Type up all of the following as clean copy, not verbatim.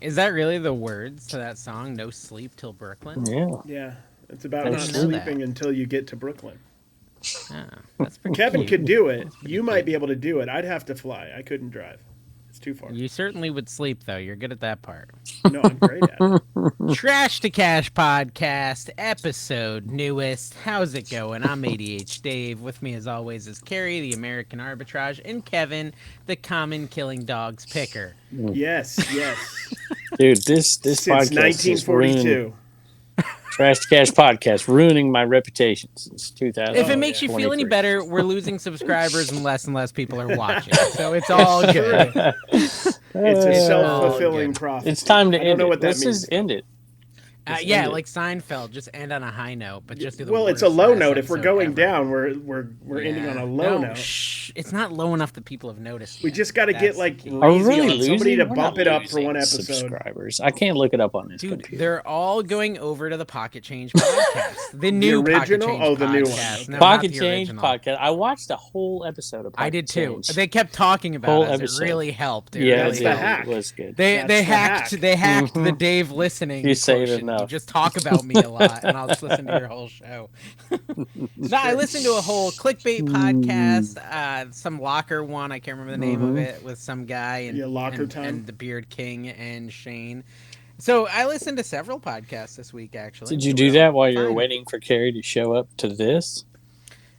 Is that really the words to that song? No sleep till Brooklyn. Yeah. Yeah, it's about I not didn't know that. sleeping until you get to Brooklyn. Oh, that's pretty Kevin cute. could do it. That's pretty You might cute. be able to do it. I'd have to fly. I couldn't drive. It's too far. You certainly would sleep though. You're good at that part. No, I'm great at it. Trash to Cash podcast episode newest. How's it going? I'm ADH Dave. With me as always is Carrie, the American arbitrage, and Kevin, the common killing dogs picker. Yes, yes. Dude, this Since podcast is ruining 1942. Trash to Cash podcast, ruining my reputation since 2000. If it makes you feel any 23. better, we're losing subscribers and less people are watching. So it's all good. It's a self-fulfilling good. prophecy. It's time to I don't end know it. what that Let's means. just end it. Yeah, end it. like Seinfeld, just end on a high note, but just do the Well, it's a worst low last note. If we're episode going ever. down, we're ending on a low No, note. Shh, it's not low enough that people have noticed. We yet. just got to That's get the like key. Are we lazy really on somebody losing? to We're bump not it up for losing one episode. subscribers. I can't look it up on this Dude, computer. they're all going over to the Pocket Change podcast. The new original? Pocket Change Oh, the new one. podcast. Okay. No, Pocket not the Change original. podcast. I watched a whole episode of Pocket I did too. Change. They kept talking about Whole us. episode. It really helped. It Yeah, really the helped. hack. it was good. They That's they the hacked hack. they hacked the Mhm. Dave listening. You say it quotient. enough. You just talk about me a lot, and I'll just listen to your whole show. No, I listened to a whole clickbait podcast, some locker one. I can't remember the name of it, with some guy and Yeah, Locker Time. and the Beard King and Shane. So I listened to several podcasts this week. Actually, Did you They do were that while you were fine. waiting for Carrie to show up to this?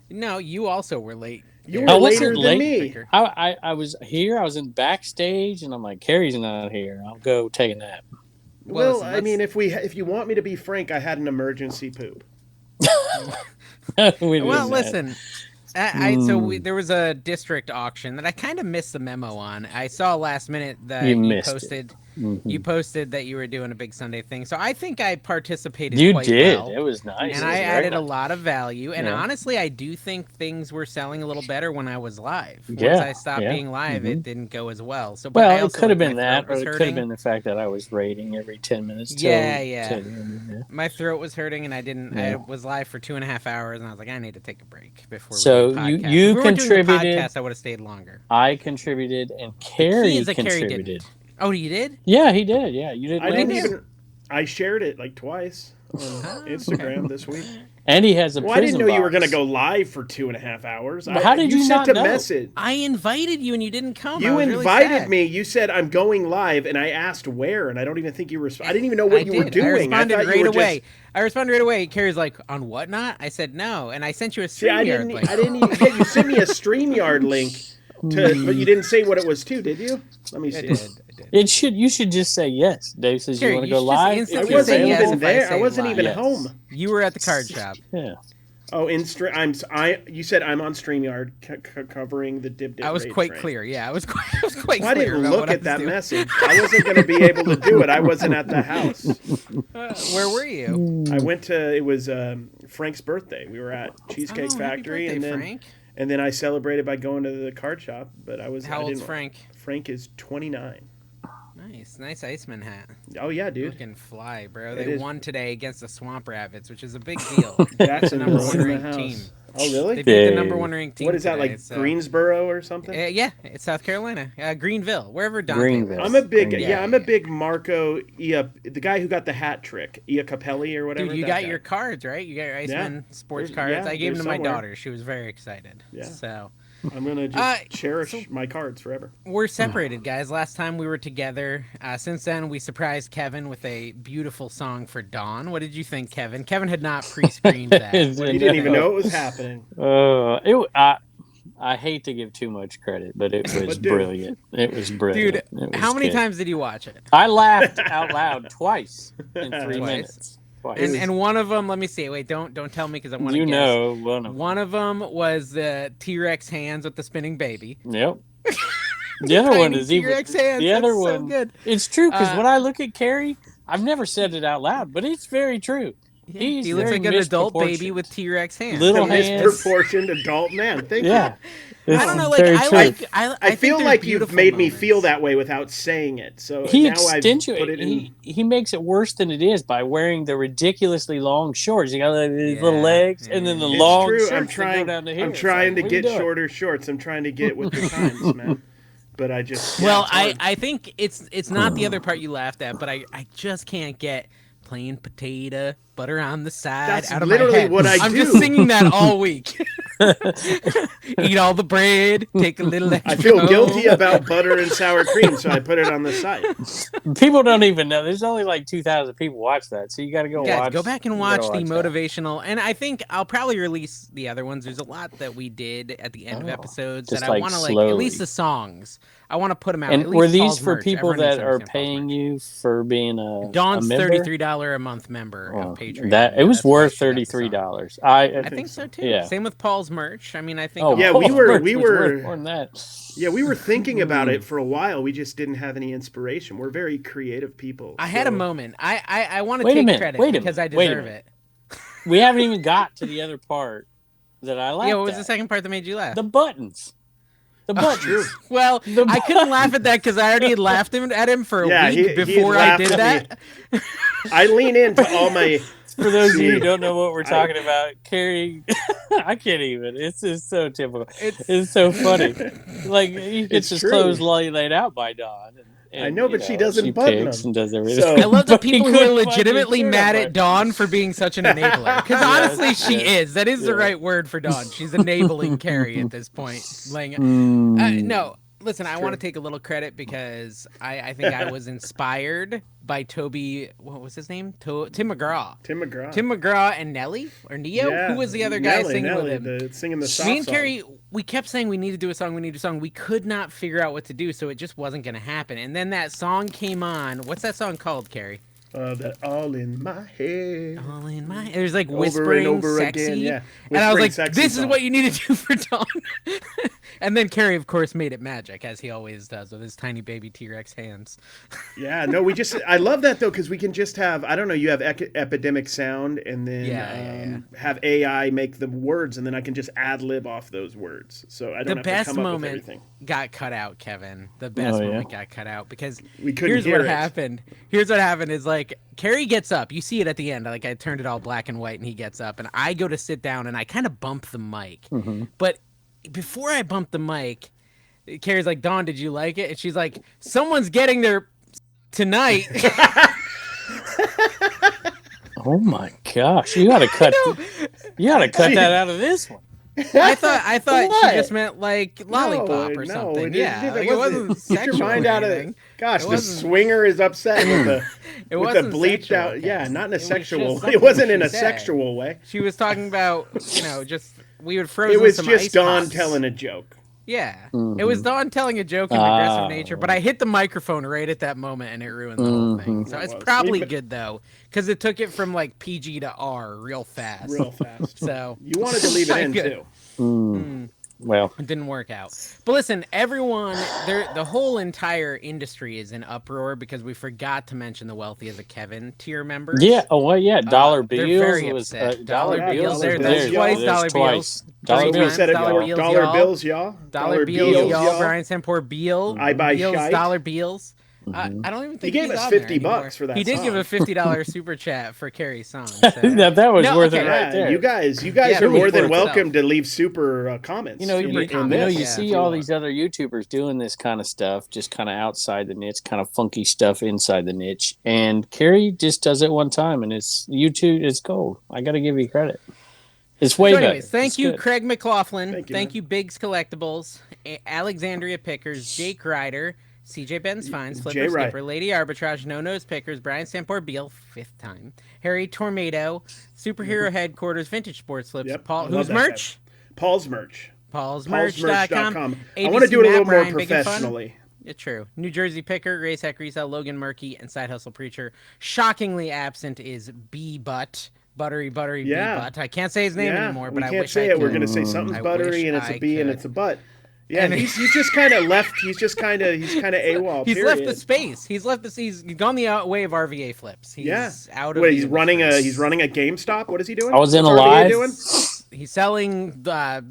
No, you also were late. You There. were I wasn't later than late. me. Picker. I was here. I was in backstage, and I'm like, Carrie's not here. I'll go take a nap. Well, Well, listen, I mean, if you want me to be frank, I had an emergency poop. We Well, did that. listen. There was a district auction that I kind of missed the memo on. I saw last minute that You you missed it. posted. Mhm. You posted that you were doing a big Sunday thing, so I think I participated. You quite did. well, It was nice. and It I was very added a nice. lot of value. And Yeah. honestly, I do think things were selling a little better when I was live. Once Yeah, I stopped yeah. being live, Mhm. it didn't go as well. So, but I Well, it also, could have like, been my that, throat or was it could have hurting. been the fact that I was rating every 10 minutes. Till, Yeah. till the end, yeah. My throat was hurting, and I didn't. Yeah. I was live for 2.5 hours, and I was like, I need to take a break before. So we do the you- podcast. you if we weren't doing the contributed- podcast, I would have stayed longer. I contributed, and The Carrie key is that Carrie contributed. didn't. Oh, you did? Yeah, he did. Yeah, you didn't. I didn't notice? even. I shared it like twice on Instagram this week. And he has a Well, I didn't prison know you were box. going to go live for 2.5 hours. But how did you sent not a know? message? I invited you, and you didn't come. I You was really invited sad. me. You said I'm going live, and I asked where, and I don't even think you I didn't even know what I you were did. doing. I responded thought right you were away. Just, I responded right away. Carrie's like, on what not? I said no, and I sent you a see, I StreamYard didn't. link. I didn't. Even, yeah, you sent me a StreamYard link, but you didn't say what it was to, did you? Let me I see. did. I did. You should just say yes. Dave says Carrie, you want to you go should just live. instantly I If you're wasn't say yes available. even if I there. I say wasn't live. even Yes. home. You were at the card shop. Yeah. Oh, you said I'm on StreamYard covering the Dib Dib. I was raid quite train. clear. Yeah, I was quite Well, I clear didn't about look what I at was that doing. message. I wasn't going to be able to do it. I wasn't at the house. Where were you? I went to. It was Frank's birthday. We were at Cheesecake Oh, Factory, happy birthday, and then Frank. and then I celebrated by going to the card shop. But I was. How I old's didn't- Frank? Frank is 29. Nice Iceman hat. Oh yeah, dude. Looking fly, bro. It They is. won today against the Swamp Rabbits, which is a big deal. That's the number one in the ranked house. team. Oh They really? beat the Dang. number one ranked team. What is that today, like? so- Greensboro or something? Yeah, it's South Carolina, Greenville, wherever Dante Greenville. lives. I'm a big Greenville. yeah. I'm a big Marco the guy who got the hat trick, Capelli or whatever. Dude, you that got guy. your cards, right? You got your Iceman sports There's- cards. yeah, I gave them there's to my somewhere. daughter. She was very excited. Yeah. So I'm gonna just cherish my cards forever. we're separated, guys. Last time we were together. Since then, we surprised Kevin with a beautiful song for Dawn. What did you think, Kevin? Kevin had not pre-screened that. It's- What You did didn't you even think? know it was happening. I hate to give too much credit, but it was But dude. brilliant. It was brilliant. Dude, It was how many good. times did you watch it? I laughed out loud twice in 3 Twice? minutes. Twice. And one of them, let me see. Wait, don't tell me because I want to you guess. know one of them. One of them was the T-Rex hands with the spinning baby. Yep. The other one Tiny is even. T-Rex hands. The other That's so one. good. It's true because Uh, when I look at Carrie, I've never said it out loud, but it's very true. Yeah, He's he looks very like an adult baby misproportioned. with T-Rex hands. Little The hands. misproportioned adult man. Thank Yeah. you. I don't know. Like Very I true. like. I I think feel they're like you've beautiful made me moments. feel that way without saying it. So He now I've put it accentuates. in. He makes it worse than it is by wearing the ridiculously long shorts. You got like, these Yeah, little legs, and then the yeah. It's long true. shorts I'm that trying. go down to here. I'm It's trying like, to what are you get doing? shorter shorts. I'm trying to get with the times, man. but I just Well, it's hard. I think it's not the other part you laughed at, but I just can't get plain potato, butter on the side That's out of my literally head. what I I'm do. just singing that all week. Eat all the bread, take a little extra I feel guilty home. about butter and sour cream, so I put it on the site. People don't even know. There's only like 2,000 people watch that, so you got to go Guys, watch. go back and you gotta watch the that. motivational, and I think I'll probably release the other ones. There's a lot that we did at the end of episodes just that I like want to like at slowly. least the songs. I want to put them out. And at least were these Paul's for merch. people Everyone needs that to are understand Paul's paying merch. you for being a Dawn's member? $33 a month member of Patreon. That Yeah, it was that's why worth she got the song. $33. I think so too. Yeah. Same with Paul's merch. I mean, I think. Oh Yeah, Paul's we merch were was worth more than that. Yeah, we were thinking about it for a while. We just didn't have any inspiration. We're very creative people. I had a moment. I want to Wait a take minute, credit wait a because I minute, wait a deserve minute. it. We haven't even got to the other part that I laughed Yeah, what was at. the second part that made you laugh? The buttons. The buttons. Well, I couldn't laugh at that because I already had laughed at him for a week before I did that. I lean into all my. For those of you who don't know what we're talking about, Carrie, I can't even. It's just so typical. It's so funny. Like he gets his clothes laid out by Dawn. And, I know, but she doesn't button them. And does everything. So, I love the But he people who are couldn't legitimately fucking mad turn at Dawn for being such an enabler. Because honestly, she is. That is the right word for Dawn. She's enabling Carrie at this point. No, listen, I want to take a little credit because I think I was inspired by Toby. What was his name? Tim McGraw. Tim McGraw. Tim McGraw and Nelly or Neo. Yeah, Who was the other guy singing Nelly, with him? Singing the soft Me and song. Carrie, we kept saying we need to do a song. We need to do a song. We could not figure out what to do, so it just wasn't going to happen. And then that song came on. What's that song called, Carrie? That all in my head. All in my. There's like Over whispering, and over sexy, again, yeah. and I was Whispering, like, sexy "This is song. what you need to do for Dawn." And then Carrie, of course, made it magic as he always does with his tiny baby T-Rex hands. Yeah, no, I love that though because we can just have I don't know, you have epidemic sound and then have AI make the words and then I can just ad lib off those words, so I don't have to come up with everything. Got cut out, Kevin. The best moment got cut out because we couldn't here's hear what it. happened. Here's what happened is like Carrie gets up. You see it at the end. Like I turned it all black and white, and he gets up, and I go to sit down, and I kind of bump the mic. But before I bump the mic, Carrie's like, "Dawn, did you like it?" And she's like, "Someone's getting there tonight." Oh my gosh! You gotta cut. You gotta cut that out of this one. I thought she just meant like lollipop or something. It wasn't sexual. Get your mind out of it. Gosh, the swinger is upset with the bleached out. Okay. Yeah, not in a sexual. It wasn't in a sexual way. She was talking about just we would frozen. It was some just ice Dawn pops. telling a joke. Yeah, it was Dawn telling a joke in aggressive nature, but I hit the microphone right at that moment and it ruined the whole thing. So it's probably good though, because it took it from like PG to R real fast. So you wanted to leave it in too. Well, it didn't work out. But listen, everyone, the whole entire industry is in uproar because we forgot to mention the wealthy as a Kevin tier members. yeah. Oh well, yeah. Dollar bills they're very was upset. dollar bills. There's twice dollar bills. Dollar bills. Said it Dollar before. bills, Dollar y'all. bills, y'all. Dollar bills, y'all. Brian Sampor, Beal. I buy Beals, shite. dollar bills. I don't even think he gave he's us on there $50 anymore. for that. He did song. give a $50 super chat for Carrie's song. So. that was worth it right there. You guys are more than welcome to leave super comments. You see all these other YouTubers doing this kind of stuff, just kind of outside the niche, kind of funky stuff inside the niche. And Carrie just does it one time, and it's YouTube. It's gold. I got to give you credit. It's way better. Thank you, Craig McLaughlin. Thank you, Biggs Collectibles, Alexandria Pickers, Jake Ryder, CJ Benz Fines, Flipper Skipper, Lady Arbitrage, No Nose Pickers, Brian Sampor Beal, 5th time, Harry Tornado, Superhero Headquarters, Vintage Sports Flips, Paul, whose merch? Paul's merch. Paul'sMerch.com. I want to do it a little more professionally. Yeah, true. New Jersey Picker, Race Hack Resell, Logan Murky, and Side Hustle Preacher. Shockingly absent is B-Butt. Buttery B-Butt. I can't say his name anymore, but I wish I could. We can't say it. We're going to say something's buttery and it's a B and it's a butt. Yeah, and he's just kind of left. He's kind of AWOL. He's left the space. He's gone the way of RVA flips. He's out of. Wait, he's running a GameStop. What is he doing? I was in a live. He's selling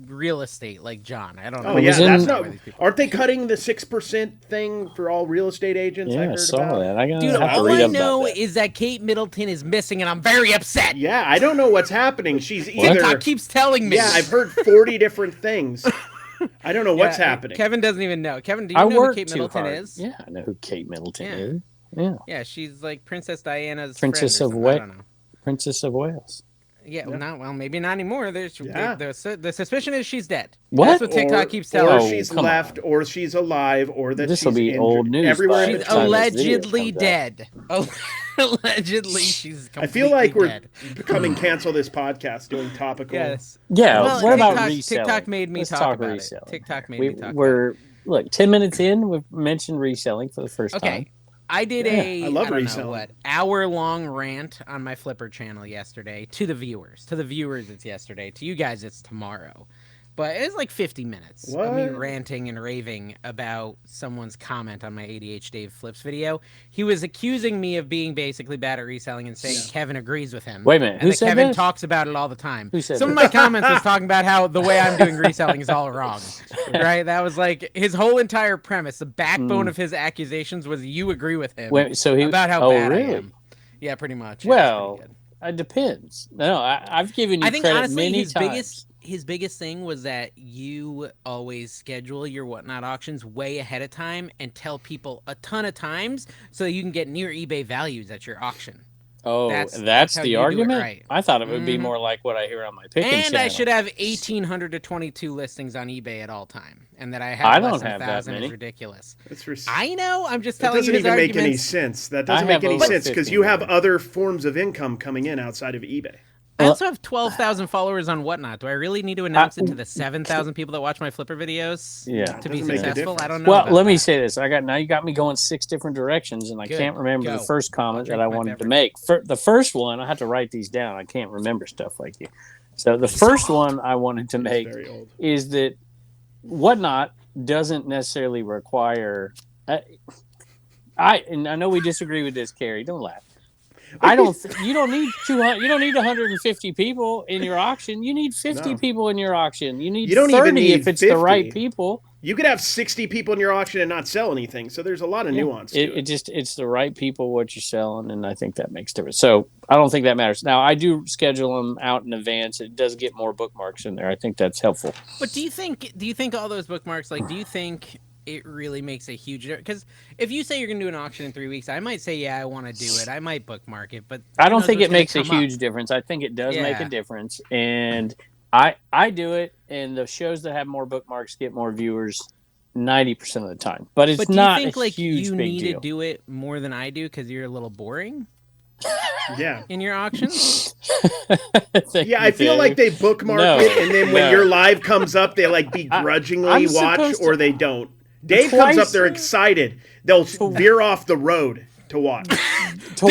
real estate like John. I don't know. Oh yeah, that's not. Aren't they cutting the 6% thing for all real estate agents? Yeah, I heard saw about. that. Dude, all I know is that Kate Middleton is missing, and I'm very upset. Yeah, I don't know what's happening. She's either TikTok keeps telling me. Yeah, I've heard 40 different things. I don't know what's happening. Kevin doesn't even know. Kevin, do you know who Kate Middleton is? Yeah, I know who Kate Middleton is. Yeah. Yeah, she's like Princess Diana's Princess friend of Wales. I don't know. Princess of Wales. Yeah, maybe not anymore. The suspicion is she's dead. What? That's what TikTok keeps telling. Or she's left, or she's alive, or that this will be injured. old news. Everywhere she's allegedly dead. Allegedly, she's completely I feel like we're dead. becoming cancel this podcast doing topical. Yes. Yeah. Well, what TikTok, about reselling? TikTok made me talk about reselling. it. TikTok made me talk about it. Look, 10 minutes in, we've mentioned reselling for the first time. Okay. I did I love reselling. hour-long rant on my Flipper channel yesterday to the viewers. To the viewers, it's yesterday. To you guys, it's tomorrow. But it was like 50 minutes of me ranting and raving about someone's comment on my ADH Dave Flips video. He was accusing me of being basically bad at reselling and saying Kevin agrees with him. Wait a minute. And that Kevin talks about it all the time. Who said Some of my comments was talking about how the way I'm doing reselling is all wrong. Right? That was like his whole entire premise. The backbone of his accusations was you agree with him about how bad I am. Yeah, pretty much. Well, it depends. No, I've given you I think, credit honestly, many times. His biggest thing was that you always schedule your whatnot auctions way ahead of time and tell people a ton of times so that you can get near eBay values at your auction. Oh, that's the argument? Right. I thought it would be more like what I hear on my picking channel. And I should have 1,800 to 22 listings on eBay at all time. And that I have less than 1,000 is ridiculous. I know. I'm just telling you his That doesn't even arguments. make any sense. That doesn't make any sense because you have other forms of income coming in outside of eBay. I also have 12,000 followers on Whatnot. Do I really need to announce it to the 7,000 people that watch my Flipper videos to be successful? I don't know. Well, let me say this. Now you got me going 6 different directions, and I can't remember the first comment that I wanted to make. The first one, I have to write these down. I can't remember stuff like you. So the first one I wanted to make is that Whatnot doesn't necessarily require. I know we disagree with this, Carrie. Don't laugh. You don't need 200. You don't need 150 people in your auction. You need 50 people in your auction. You don't 30 even need if it's 50. The right people. You could have 60 people in your auction and not sell anything. So there's a lot of nuance to it. It's the right people what you're selling, and I think that makes difference. So I don't think that matters. Now I do schedule them out in advance. It does get more bookmarks in there. I think that's helpful. But do you think all those bookmarks, like, do you think it really makes a huge difference? Because if you say you're going to do an auction in 3 weeks, I might say, I want to do it. I might bookmark it, but I don't think it makes a huge difference. I think it does make a difference. And I do it, and the shows that have more bookmarks get more viewers 90% of the time. But it's not a huge big deal. You need to do it more than I do because you're a little boring? In your auctions? I feel like they bookmark it, and then when your live comes up, they like begrudgingly watch or they don't. Dave comes up, they're excited. They'll veer off the road to watch. To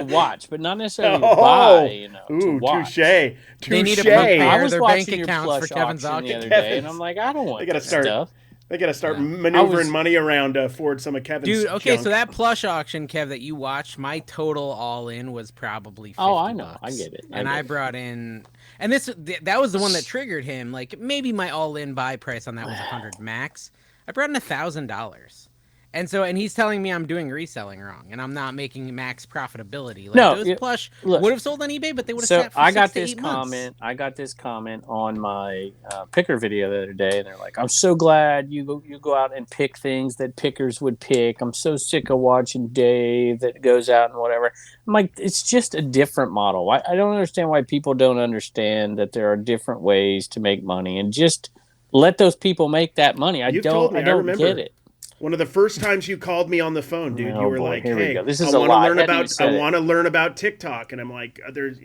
watch, but not necessarily to buy. To watch. Touche. They need to prepare their bank your accounts for Kevin's auction the other day, and I'm like, I don't want that stuff. They got to start maneuvering money around to afford some of Kevin's junk. So that plush auction, Kev, that you watched, my total all-in was probably $50. Oh, I know. I get it. I brought in... And that was the one that triggered him. Like, maybe my all-in buy price on that was $100 max. I brought in $1,000. And he's telling me I'm doing reselling wrong, and I'm not making max profitability. Like, those plush would have sold on eBay, but they would have sat for 6 to 8 months. I got this comment on my picker video the other day, and they're like, "I'm so glad you go out and pick things that pickers would pick. I'm so sick of watching Dave that goes out and whatever." I'm like, it's just a different model. I don't understand why people don't understand that there are different ways to make money, and just let those people make that money. I don't get it. One of the first times you called me on the phone, dude, you were like, "Hey, this is I want to learn about TikTok," and I'm like, "There's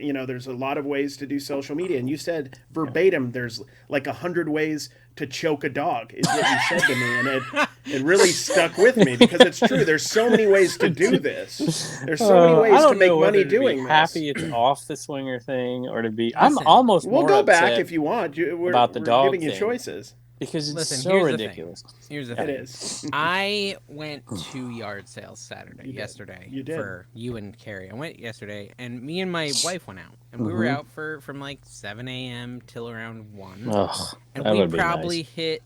a lot of ways to do social media," and you said verbatim, "There's like 100 ways to choke a dog," is what you said to me, and it really stuck with me because it's true. There's so many ways to do this. There's so many ways to make money doing this. Happy it's off the swinger thing, or to be. I'm almost. We'll go back if you want. We're giving you choices. Because it's so ridiculous. Here's the thing. It is. I went to yard sales yesterday. You did. For you and Carrie. I went yesterday, and me and my wife went out. And we were out from like 7 a.m. till around 1. Ugh, and we probably hit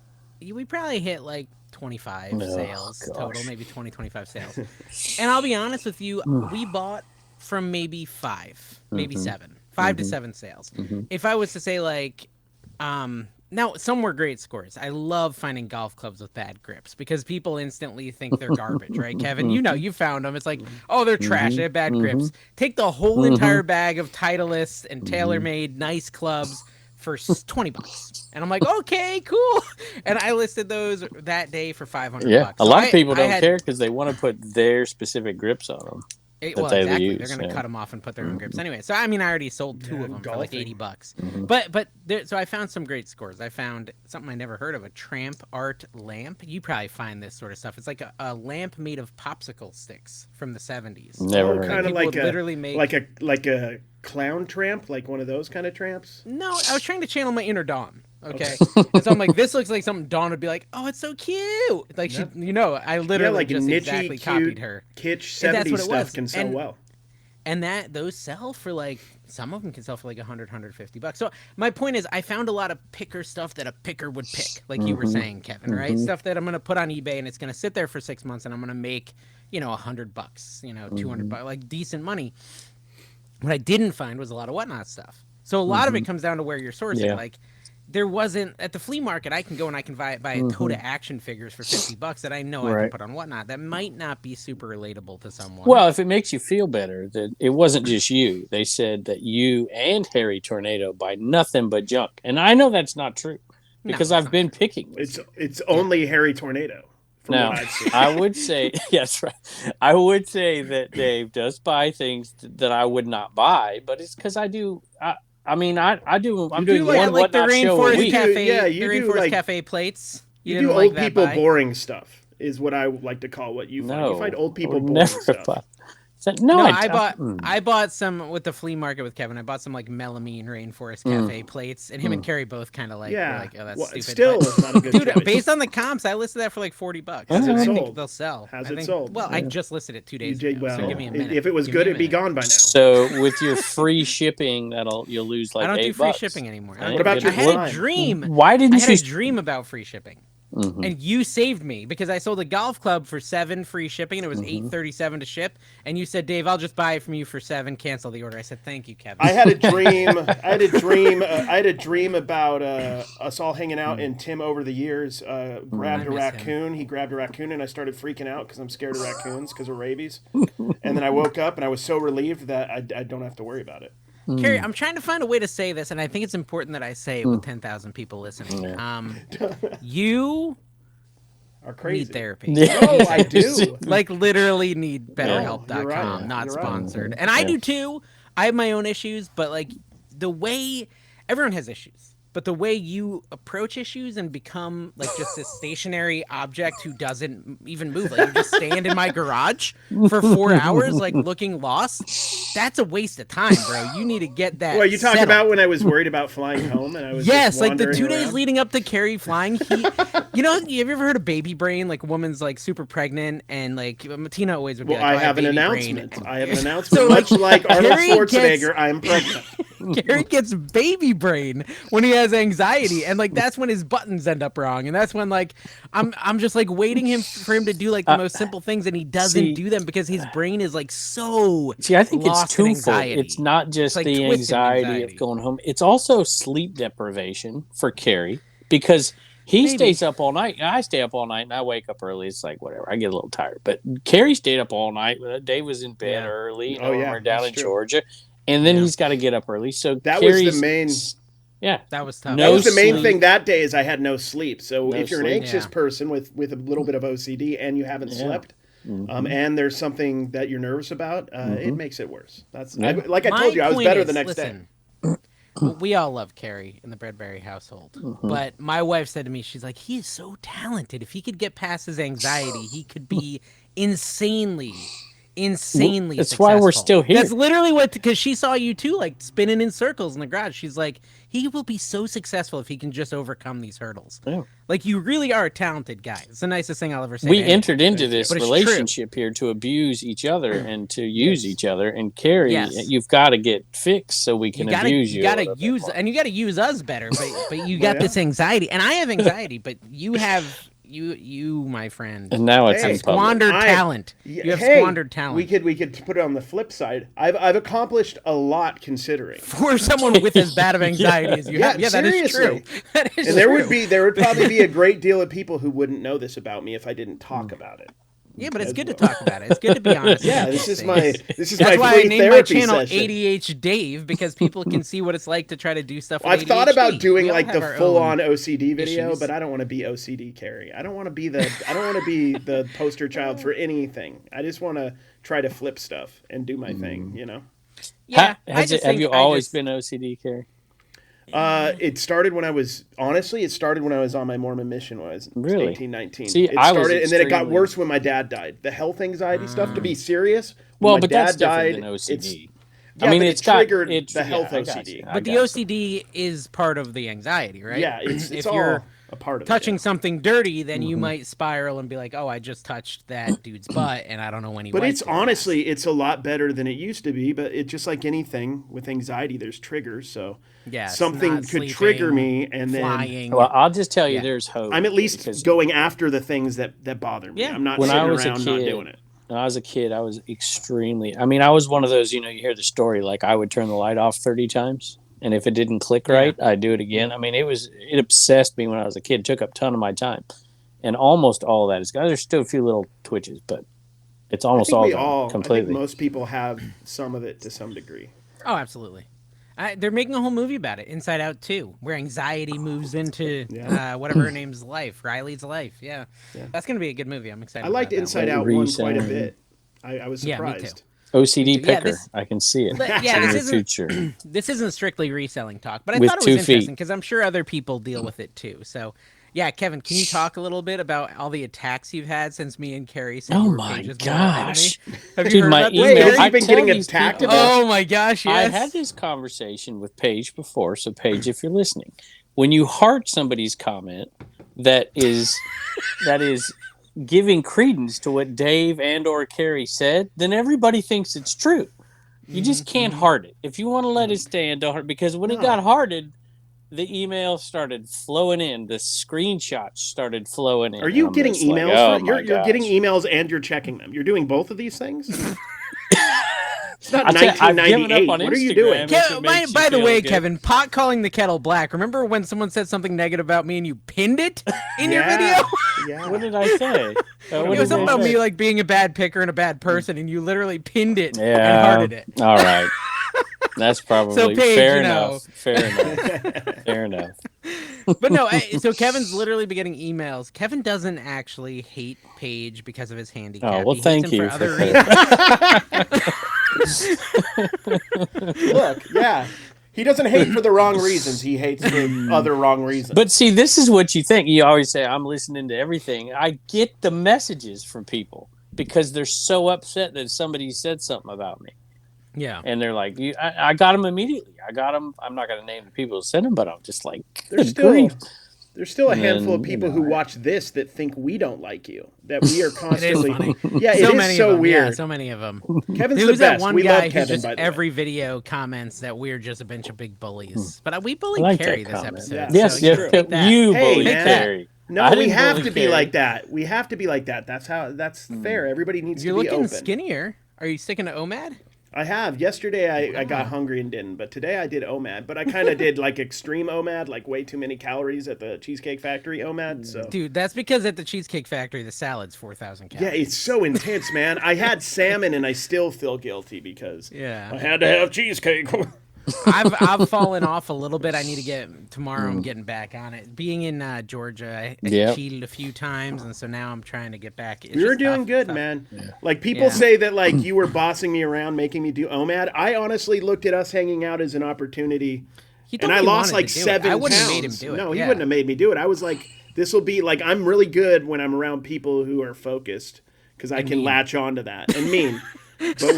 like 25 sales total, maybe 25 sales. And I'll be honest with you, we bought from maybe 5, maybe 7. 5 to 7 sales. If I was to say, like, Now, some were great scores. I love finding golf clubs with bad grips because people instantly think they're garbage, right, Kevin? You found them. It's like, oh, they're trash. They have bad grips. Take the whole entire bag of Titleist and TaylorMade nice clubs for $20. And I'm like, okay, cool. And I listed those that day for $500. Yeah, a lot of people don't care because they want to put their specific grips on them. Exactly. They're going to cut them off and put their own grips. Anyway, so I mean, I already sold 2 of them for like $80. So I found some great scores. I found something I never heard of, a Tramp art lamp. You probably find this sort of stuff. It's like a lamp made of popsicle sticks from the 70s. Never kind of like a clown tramp, like one of those kind of tramps. No, I was trying to channel my inner Dawn. Okay. And so I'm like, this looks like something Dawn would be like, oh, it's so cute. Like, she, I literally just exactly copied her. Kitsch 70s stuff can sell well. And those sell for like, some of them can sell for like $100, $150. So my point is, I found a lot of picker stuff that a picker would pick, like you were saying, Kevin, right? Stuff that I'm going to put on eBay and it's going to sit there for 6 months and I'm going to make, $100, $200, like decent money. What I didn't find was a lot of whatnot stuff. So a lot of it comes down to where you're sourcing. Yeah. Like, there wasn't at the flea market. I can go and I can buy a tote of action figures for $50 that I know I can put on whatnot. That might not be super relatable to someone. Well, if it makes you feel better, that it wasn't just you. They said that you and Harry Tornado buy nothing but junk, and I know that's not true because I've been picking. It's only Harry Tornado. Now, I would say yes, right. I would say that Dave does buy things that I would not buy, but it's because I do. I mean, I do. I'm doing one like the Whatnot show a week. Cafe. Yeah, the Rainforest Cafe plates. You do old people boring stuff. Is what I like to call what you find. No, you find old people boring stuff. I bought some with the flea market with Kevin. I bought some like melamine Rainforest Cafe plates, and him and Carrie both kind of like, were like, oh, that's stupid. Still, not a good choice. Based on the comps, I listed that for like $40. Has it I sold? think they'll sell. Has it sold? Well, I just listed it 2 days ago. So give me a minute. If it was good, it'd be gone by now. So with your free shipping, you'll lose like $8. I don't do free shipping anymore. What about your I had a dream. Why didn't you? I had a dream about free shipping. And you saved me because I sold a golf club for $7 free shipping and it was $8.37 to ship. And you said, Dave, I'll just buy it from you for $7. Cancel the order. I said, thank you, Kevin. I had a dream. I had a dream about us all hanging out, and Tim over the years grabbed a raccoon. He grabbed a raccoon, and I started freaking out because I'm scared of raccoons because of rabies. And then I woke up and I was so relieved that I don't have to worry about it. Carrie, I'm trying to find a way to say this, and I think it's important that I say it with 10,000 people listening. You are crazy. Need therapy. No, I do. Like, literally need BetterHelp.com, right. not sponsored. And I do too. I have my own issues, but like the way everyone has issues. But the way you approach issues and become like just a stationary object who doesn't even move, like you just stand in my garage for 4 hours, like looking lost. That's a waste of time, bro. You need to get that. Well, you talked about when I was worried about flying home, and I was like the 2 days leading up to Carrie flying. Have you ever heard of baby brain? Like a woman's like super pregnant, and like Tina always would be like, I have an announcement. I have an announcement. So, much like Arnold Schwarzenegger, I'm pregnant. Gary gets baby brain when he has anxiety, and like that's when his buttons end up wrong, and that's when like I'm just like waiting for him to do like the most simple things, and he doesn't do them because his brain is like so. I think it's twofold. It's not just like the anxiety of going home; it's also sleep deprivation for Carrie because he stays up all night. And I stay up all night, and I wake up early. It's like whatever. I get a little tired, but Carrie stayed up all night. Dave was in bed early. We're down in Georgia. And then he's got to get up early. So that was the main. Yeah, that was tough. That was the main thing that day is I had no sleep. So if you're an anxious person with a little bit of OCD and you haven't slept, and there's something that you're nervous about, it makes it worse. That's like I told you, I was better the next day. We all love Carrie in the Bradbury household, but my wife said to me, she's like, he is so talented. If he could get past his anxiety, he could be insanely That's successful. Why we're still here. That's literally what, because she saw you too, like spinning in circles in the garage. She's like, he will be so successful if he can just overcome these hurdles. Yeah. Like, you really are a talented guy. It's the nicest thing I'll ever say. We entered into this relationship here to abuse each other and to use each other. And Carrie, you've got to get fixed so we can abuse you. You got to use, and you got to use us better. But you got this anxiety, and I have anxiety, but you have you, my friend. And now it's Hey, in squandered public. talent. You have squandered talent. We could put it on the flip side. I've accomplished a lot considering. For someone with as bad of anxiety as you have. Yeah, that is seriously. true. That is And true. there would probably be a great deal of people who wouldn't know this about me if I didn't talk about it. Yeah, but it's good to talk about it. It's good to be honest. Yeah, this is my That's my why I free named my therapy channel session. ADH Dave, because people can see what it's like to try to do stuff with I've thought about ADHD. doing We all like have the our full own on OCD video, issues. but I don't want to be OCD Carrie. I don't want to be the poster child for anything. I just want to try to flip stuff and do my thing, you know. Yeah, Have you always been OCD, Carrie? It started when I was on my Mormon mission when I was Really? 18, 19. See, it I was started, and then it got extremely- worse when my dad died. The health anxiety stuff, to be serious. Well, when my but dad that's different died, than OCD. Yeah, I mean, but it's it got triggered it's the health I got OCD. you. But the OCD is part of the anxiety, right? Yeah, it's if all you're a part of touching it. Yeah. something dirty, then you might spiral and be like, "Oh, I just touched that dude's butt, and I don't know when he." But wiped it's it." honestly, it's a lot better than it used to be. But it's just like anything with anxiety, there's triggers. So yeah, it's something not could sleeping, trigger me, and then flying. Well, I'll just tell you, Yeah. there's hope. I'm at least because going after the things that bother me. Yeah. I'm not when sitting I was around a not kid, doing it. when I was a kid, I was extremely. I mean, I was one of those. You know, you hear the story like I would turn the light off 30 times, and if it didn't click right, I'd do it again. I mean, it obsessed me when I was a kid. It took up a ton of my time, and almost all of that is. There's still a few little twitches, but it's almost all gone completely. I think most people have some of it to some degree. Oh, absolutely. They're making a whole movie about it, Inside Out 2, where anxiety moves into whatever her name's life, Riley's life. Yeah. That's going to be a good movie. I'm excited. I liked about Inside one. Out 1 quite a Reselling. bit. I was Yeah, me surprised. OCD Yeah, picker. I can see it. Yeah, in this the isn't future. this isn't strictly reselling talk, but I With thought it 2 was feet. interesting because I'm sure other people deal with it too. So, yeah, Kevin, can you talk a little bit about all the attacks you've had since me and Carrie said Oh you were my Page's mortal enemy? gosh. Have you Dude, heard my about this, email- Wait, has Carrie? he been tell getting these attacked people- about? Oh my gosh, I yes. had this conversation with Paige before, so Paige, if you're listening, when you heart somebody's comment that is giving credence to what Dave and or Carrie said, then everybody thinks it's true. You just can't heart it. If you want to let it stand, don't heart, because when it got hearted, the email started flowing in. The screenshots started flowing in. Are you I'm getting just like, emails? oh You're my getting gosh. emails and you're checking them. You're doing both of these things? It's not I've given up 1998. on What are you Instagram. doing? If it By, makes you by the feel way, good. Kevin, pot calling the kettle black. Remember when someone said something negative about me and you pinned it in your video? Yeah. What did I say? It was something about me like being a bad picker and a bad person, and you literally pinned it and hearted it. All right. That's probably So, Paige, fair you know. enough. Fair enough. Fair enough. But no, so Kevin's literally been getting emails. Kevin doesn't actually hate Paige because of his handicap. Oh, well, He hates thank him you for for other reasons. Look, yeah. He doesn't hate for the wrong reasons. He hates for other wrong reasons. But see, this is what you think. You always say, I'm listening to everything. I get the messages from people because they're so upset that somebody said something about me. Yeah. And they're like, I got them immediately. I got them. I'm not going to name the people who sent them, but I'm just like, there's still a handful of And, people you who know, watch this that think we don't like you. That we are constantly. funny. Yeah, So it many is so of them. weird. Yeah, so many of them. Kevin's Who's the that best. one We guy love who Kevin, just by the every way. video comments that we're just a bunch of big bullies? But we bullied I like Carrie that this comment. episode. Yeah. Yes, so yes. you take that. You Hey, bully man. Carrie. No, I we didn't have bully to be Carrie. like that. We have to be like that. That's fair. Everybody needs You're to be looking open. skinnier. Are you sticking to OMAD? I have. Yesterday I got hungry and didn't, but today I did OMAD. But I kind of did like extreme OMAD, like way too many calories at the Cheesecake Factory OMAD. So Dude, that's because at the Cheesecake Factory, the salad's 4,000 calories. yeah, it's so intense, man. I had salmon and I still feel guilty because Yeah. I had to have cheesecake. I've fallen off a little bit. I need to get tomorrow. I'm getting back on it. Being in Georgia, I Yep. cheated a few times, and so now I'm trying to get back. It's We were just doing tough, good, tough. man. Like people Yeah. say that like you were bossing me around, making me do OMAD. I honestly looked at us hanging out as an opportunity, He told and I me he lost wanted like to do it. 7 I wouldn't pounds. have made him do it. No, he Yeah. wouldn't have made me do it. I was like, this will be like I'm really good when I'm around people who are focused because I can mean. latch onto that and mean. But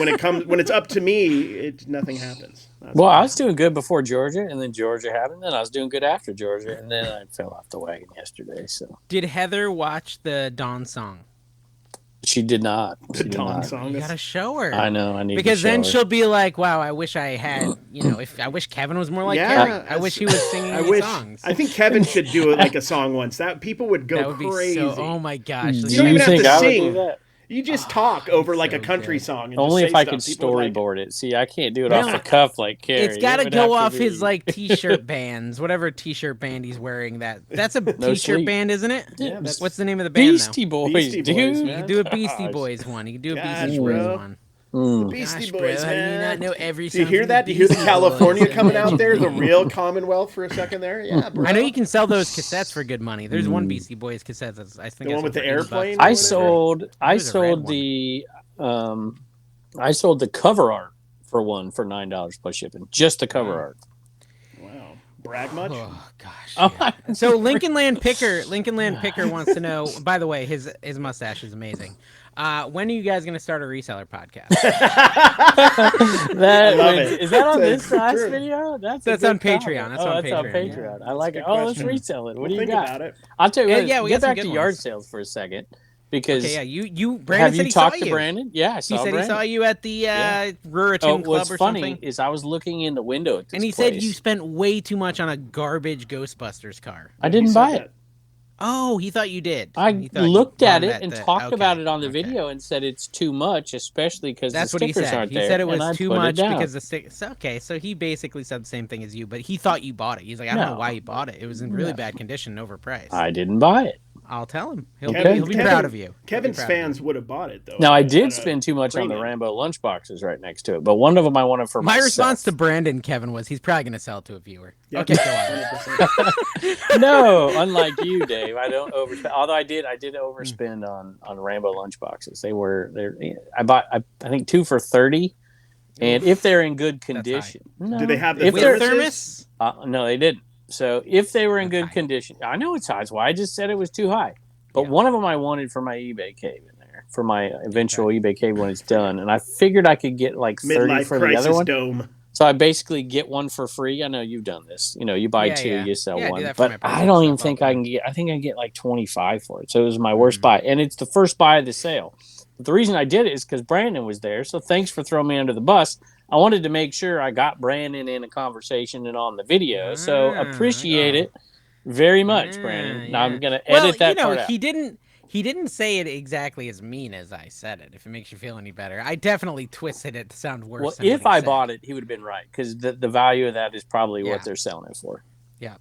when it's up to me, nothing happens. That's Well, why. I was doing good before Georgia, and then Georgia happened, and I was doing good after Georgia, and then I fell off the wagon yesterday. So Did Heather watch the Dawn song? She did not. The Dawn song. You gotta show her. I know. I need because to show then her. she'll be like, "Wow, I wish I had. If I wish Kevin was more like Carrie. I wish he was singing these songs. I think Kevin should do it like a song once. That people would go that would crazy. Be so, oh my gosh! You don't even have to sing. That? You just talk over like a country song. And only just if I stuff. could People storyboard it. See, I can't do it off the cuff like Carrie. It's got to go off his like t-shirt bands, whatever t-shirt band he's wearing. That's a t-shirt band, isn't it? Yeah. What's the name of the band? Beastie Boys, dude. You can do a Beastie Boys one. You can do a Beastie Boys one. The Beastie Boys, bro, man. How do you not know every Do you song hear from that? the Do you hear the Beastie California Boys? coming out there? The real Commonwealth for a second there? Yeah, bro. I know you can sell those cassettes for good money. There's one Beastie Boys cassette that's I think The one with the airplane? I sold the cover art for one for $9 plus shipping. Just the cover art. Wow. Brag much? Oh gosh. Yeah. So Lincoln Land Picker wants to know. By the way, his mustache is amazing. When are you guys going to start a reseller podcast? Is that on this last video? That's on Patreon. That's on Patreon. Yeah. I like it. Oh, let's resell it. What do you got? About it. I'll tell you what. Yeah, we get got back some to good yard ones. sales for a second. Because you Brandon have said you he talked saw to Brandon? Yeah, I saw He said Brandon. he saw you at the Ruritan Club what's or funny something. is I was looking in the window at this And he place. said you spent way too much on a garbage Ghostbusters car. I didn't buy it. Oh, he thought you did. I looked at it and talked about it on the video and said it's too much, especially because the stickers aren't there. He said it was too much down. because the stickers. Okay, so he basically said the same thing as you, but he thought you bought it. He's like, I don't know why you bought it. It was in really bad condition, overpriced. I didn't buy it. I'll tell him. He'll be proud of you. Kevin's fans would have bought it, though. Now, I did spend too much on the Rambo lunchboxes right next to it, but one of them I wanted for myself. My response to Brandon, Kevin, was he's probably going to sell it to a viewer. Yep. Okay, go on. No, unlike you, Dave, I don't overspend. Although I did overspend on Rambo lunchboxes. I bought I think 2 for $30, and if they're in good condition, do they have the thermos? No, they didn't. So if they were in good condition, I know it's high. That's why I just said it was too high. But one of them I wanted for my eBay cave in there, for my eventual eBay cave when it's done, and I figured I could get like 30 Midlife for the other one. Dome. So I basically get one for free. I know you've done this. You buy two, you sell one. But I don't even think I can get. I think I can get like 25 for it. So it was my worst buy, and it's the first buy of the sale. But the reason I did it is because Brandon was there. So thanks for throwing me under the bus. I wanted to make sure I got Brandon in a conversation and on the video. So appreciate it very much, Brandon. Now I'm gonna edit that part out. He didn't say it exactly as mean as I said it, if it makes you feel any better. I definitely twisted it to sound worse. Well, if I bought it, he would have been right, because the value of that is probably what they're selling it for. Yeah.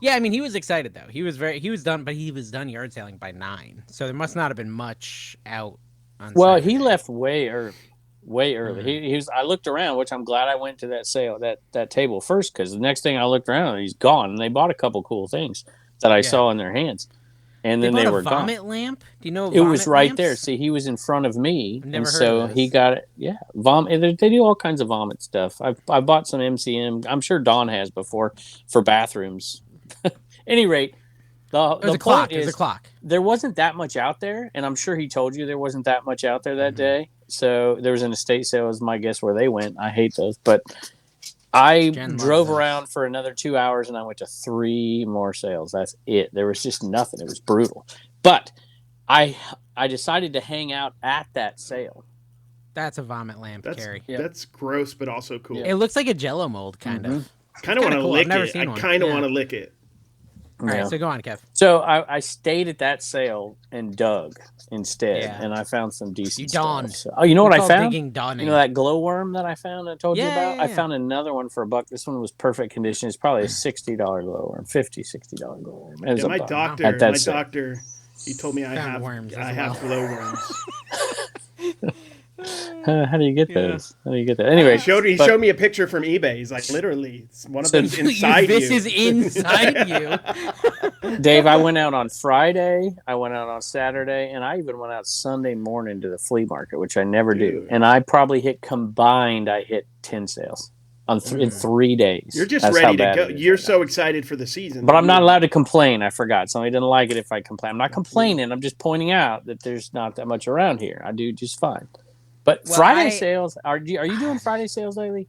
Yeah, I mean, he was excited, though. He was done, but he was done yard selling by 9. So there must not have been much out on Saturday. He left way early. He was. I looked around, which I'm glad I went to that sale, that table first, because the next thing I looked around, he's gone. And they bought a couple cool things that I saw in their hands, and then they were gone. Vomit lamp? Do you know? It was right there. See, he was in front of me, Never and heard so of this. he got it. Yeah, vomit. They do all kinds of vomit stuff. I bought some MCM. I'm sure Dawn has before for bathrooms. Any rate. The clock. Is, a clock. There wasn't that much out there, and I'm sure he told you there wasn't that much out there that day. So there was an estate sale, is my guess, where they went. I hate those, but I drove around for another 2 hours, and I went to 3 more sales. That's it. There was just nothing. It was brutal. But I decided to hang out at that sale. That's a vomit lamp, Carrie. That's gross, but also cool. It looks like a Jello mold, kind of. Kind of want to lick it. I kind of want to lick it. All right, so go on, Kev. So I stayed at that sale and dug instead, and I found some decent stuff. So, you know what I found? You know that glowworm that I found I told you about? Yeah. I found another one for $1. This one was perfect condition. It's probably a $60 glowworm, $50-$60 glowworm. Yeah, my doctor, he told me I have glowworms. How do you get those? How do you get that? Anyway, he showed me a picture from eBay. He's like, literally, one of them's inside this is inside you. Dave, I went out on Friday. I went out on Saturday, and I even went out Sunday morning to the flea market, which I never do. And I probably hit 10 sales in 3 days. You're just ready to go. You're so excited for the season. But I'm not allowed to complain. I forgot. Somebody doesn't like it if I complain. I'm not complaining. I'm just pointing out that there's not that much around here. I do just fine. But Friday sales, are you doing Friday sales lately?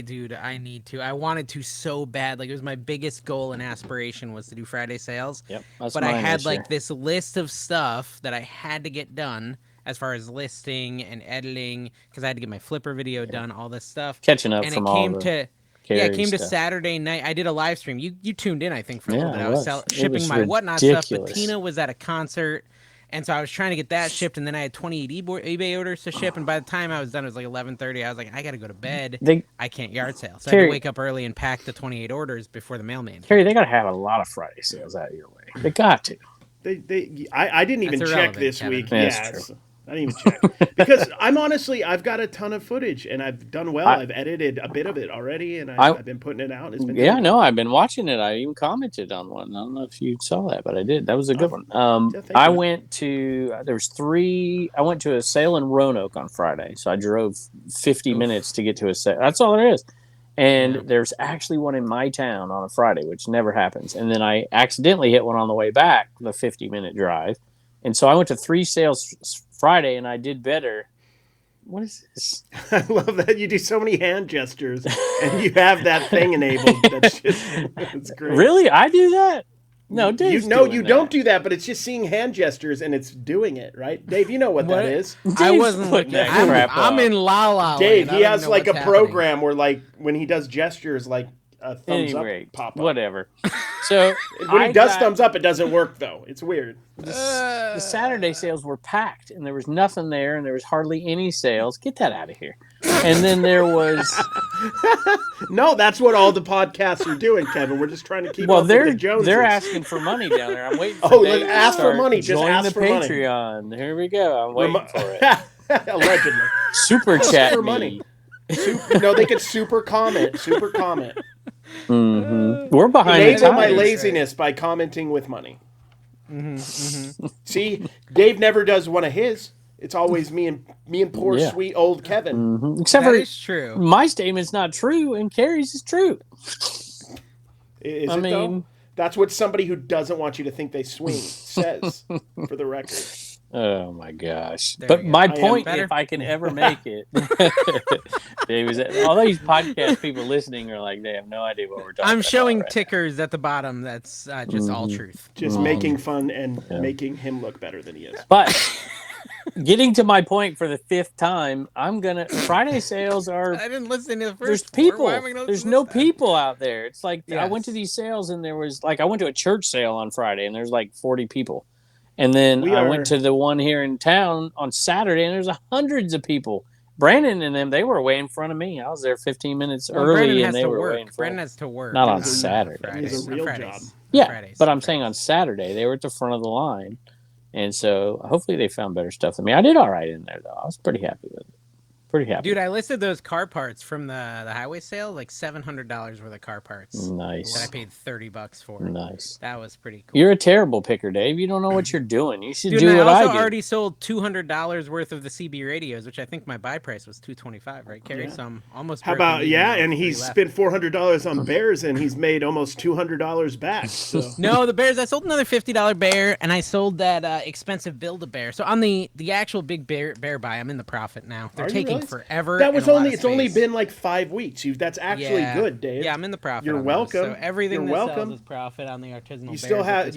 Dude, I need to. I wanted to so bad. Like, it was my biggest goal and aspiration was to do Friday sales. Yep. But I had like this list of stuff that I had to get done as far as listing and editing, because I had to get my flipper video done, all this stuff. Catching up and from it came all to it came stuff. to Saturday night. I did a live stream. You tuned in, I think, for a little bit. I was shipping my ridiculous. whatnot stuff, but Tina was at a concert. And so I was trying to get that shipped, and then I had 28 eBay orders to ship. And by the time I was done, it was like 11:30. I was like, I got to go to bed. I can't yard sale. So I had to wake up early and pack the 28 orders before the mailman. Carrie, they got to have a lot of Friday sales out your way. They got to. I didn't even check this Kevin. week. Yeah, I didn't even check. Because I've got a ton of footage, and I've done well. I've edited a bit of it already, and I've been putting it out. It's been I've been watching it. I even commented on one. I don't know if you saw that, but I did. That was a good one. I went to I went to a sale in Roanoke on Friday, so I drove 50 minutes to get to a sale. That's all there is. And there's actually one in my town on a Friday, which never happens. And then I accidentally hit one on the way back, the 50-minute drive. And so I went to 3 sales Friday, and I did better. What is this? I love that you do so many hand gestures, and you have that thing enabled. It's great. Really? I do that? No, Dave. You don't do that, but it's just seeing hand gestures, and it's doing it, right? Dave, you know what that is. I wasn't looking at that. I'm in La La Land. Dave, he has like a program where, like, when he does gestures, like a thumbs up pop up. Whatever. So when he does thumbs up, it doesn't work though. It's weird. The Saturday sales were packed, and there was nothing there, and there was hardly any sales. Get that out of here. And then there was no. That's what all the podcasts are doing, Kevin. We're just trying to keep up with the Joneses. They're asking for money down there. I'm waiting. For let's ask for money. Just ask for money. Patreon. Here we go. I'm waiting for it. Allegedly. Super chat for money. No, they could super comment. Super comment. Mm-hmm. We're behind the times. Enable my laziness by commenting with money. See, Dave never does one of his. It's always me and poor sweet old Kevin. Mm-hmm. Except that for is true. My statement's not true, and Carrie's is true. Is it though? That's what somebody who doesn't want you to think they swing says, for the record. Oh my gosh! But my point, if I can ever make it, Dave, is that all these podcast people listening are like, they have no idea what we're talking about. I'm showing tickers at the bottom. That's just all truth. Just making fun and making him look better than he is. But getting to my point for the 5th time, Friday sales are. I didn't listen to the first. There's people. There's no people out there. It's like I went to these sales, and there was I went to a church sale on Friday, and there's like 40 people. And then I went to the one here in town on Saturday, and there's hundreds of people. Brandon and them, they were way in front of me. I was there 15 minutes early, and they were way in front. Brandon has to work. Not on Saturday. It's a real job. Yeah, but I'm saying on Saturday, they were at the front of the line. And so hopefully they found better stuff than me. I did all right in there, though. I was pretty happy with it. Pretty happy. Dude, I listed those car parts from the highway sale, like $700 worth of car parts. Nice. That I paid $30 for. Nice. That was pretty cool. You're a terrible picker, Dave. You don't know what you're doing. You should do what I I also do. already sold $200 worth of the CB radios, which I think my buy price was $225, right, Carrie? Yeah. So I'm almost. How about and he's spent $400 on bears, and he's made almost $200 back. So. No, the bears. I sold another $50 bear, and I sold that expensive Build-A-Bear. So on the actual big bear buy, I'm in the profit now. They're taking forever. It's only been like 5 weeks. That's actually good, Dave. Yeah, I'm in the profit. You're welcome. So everything that sells is profit on the artisanal.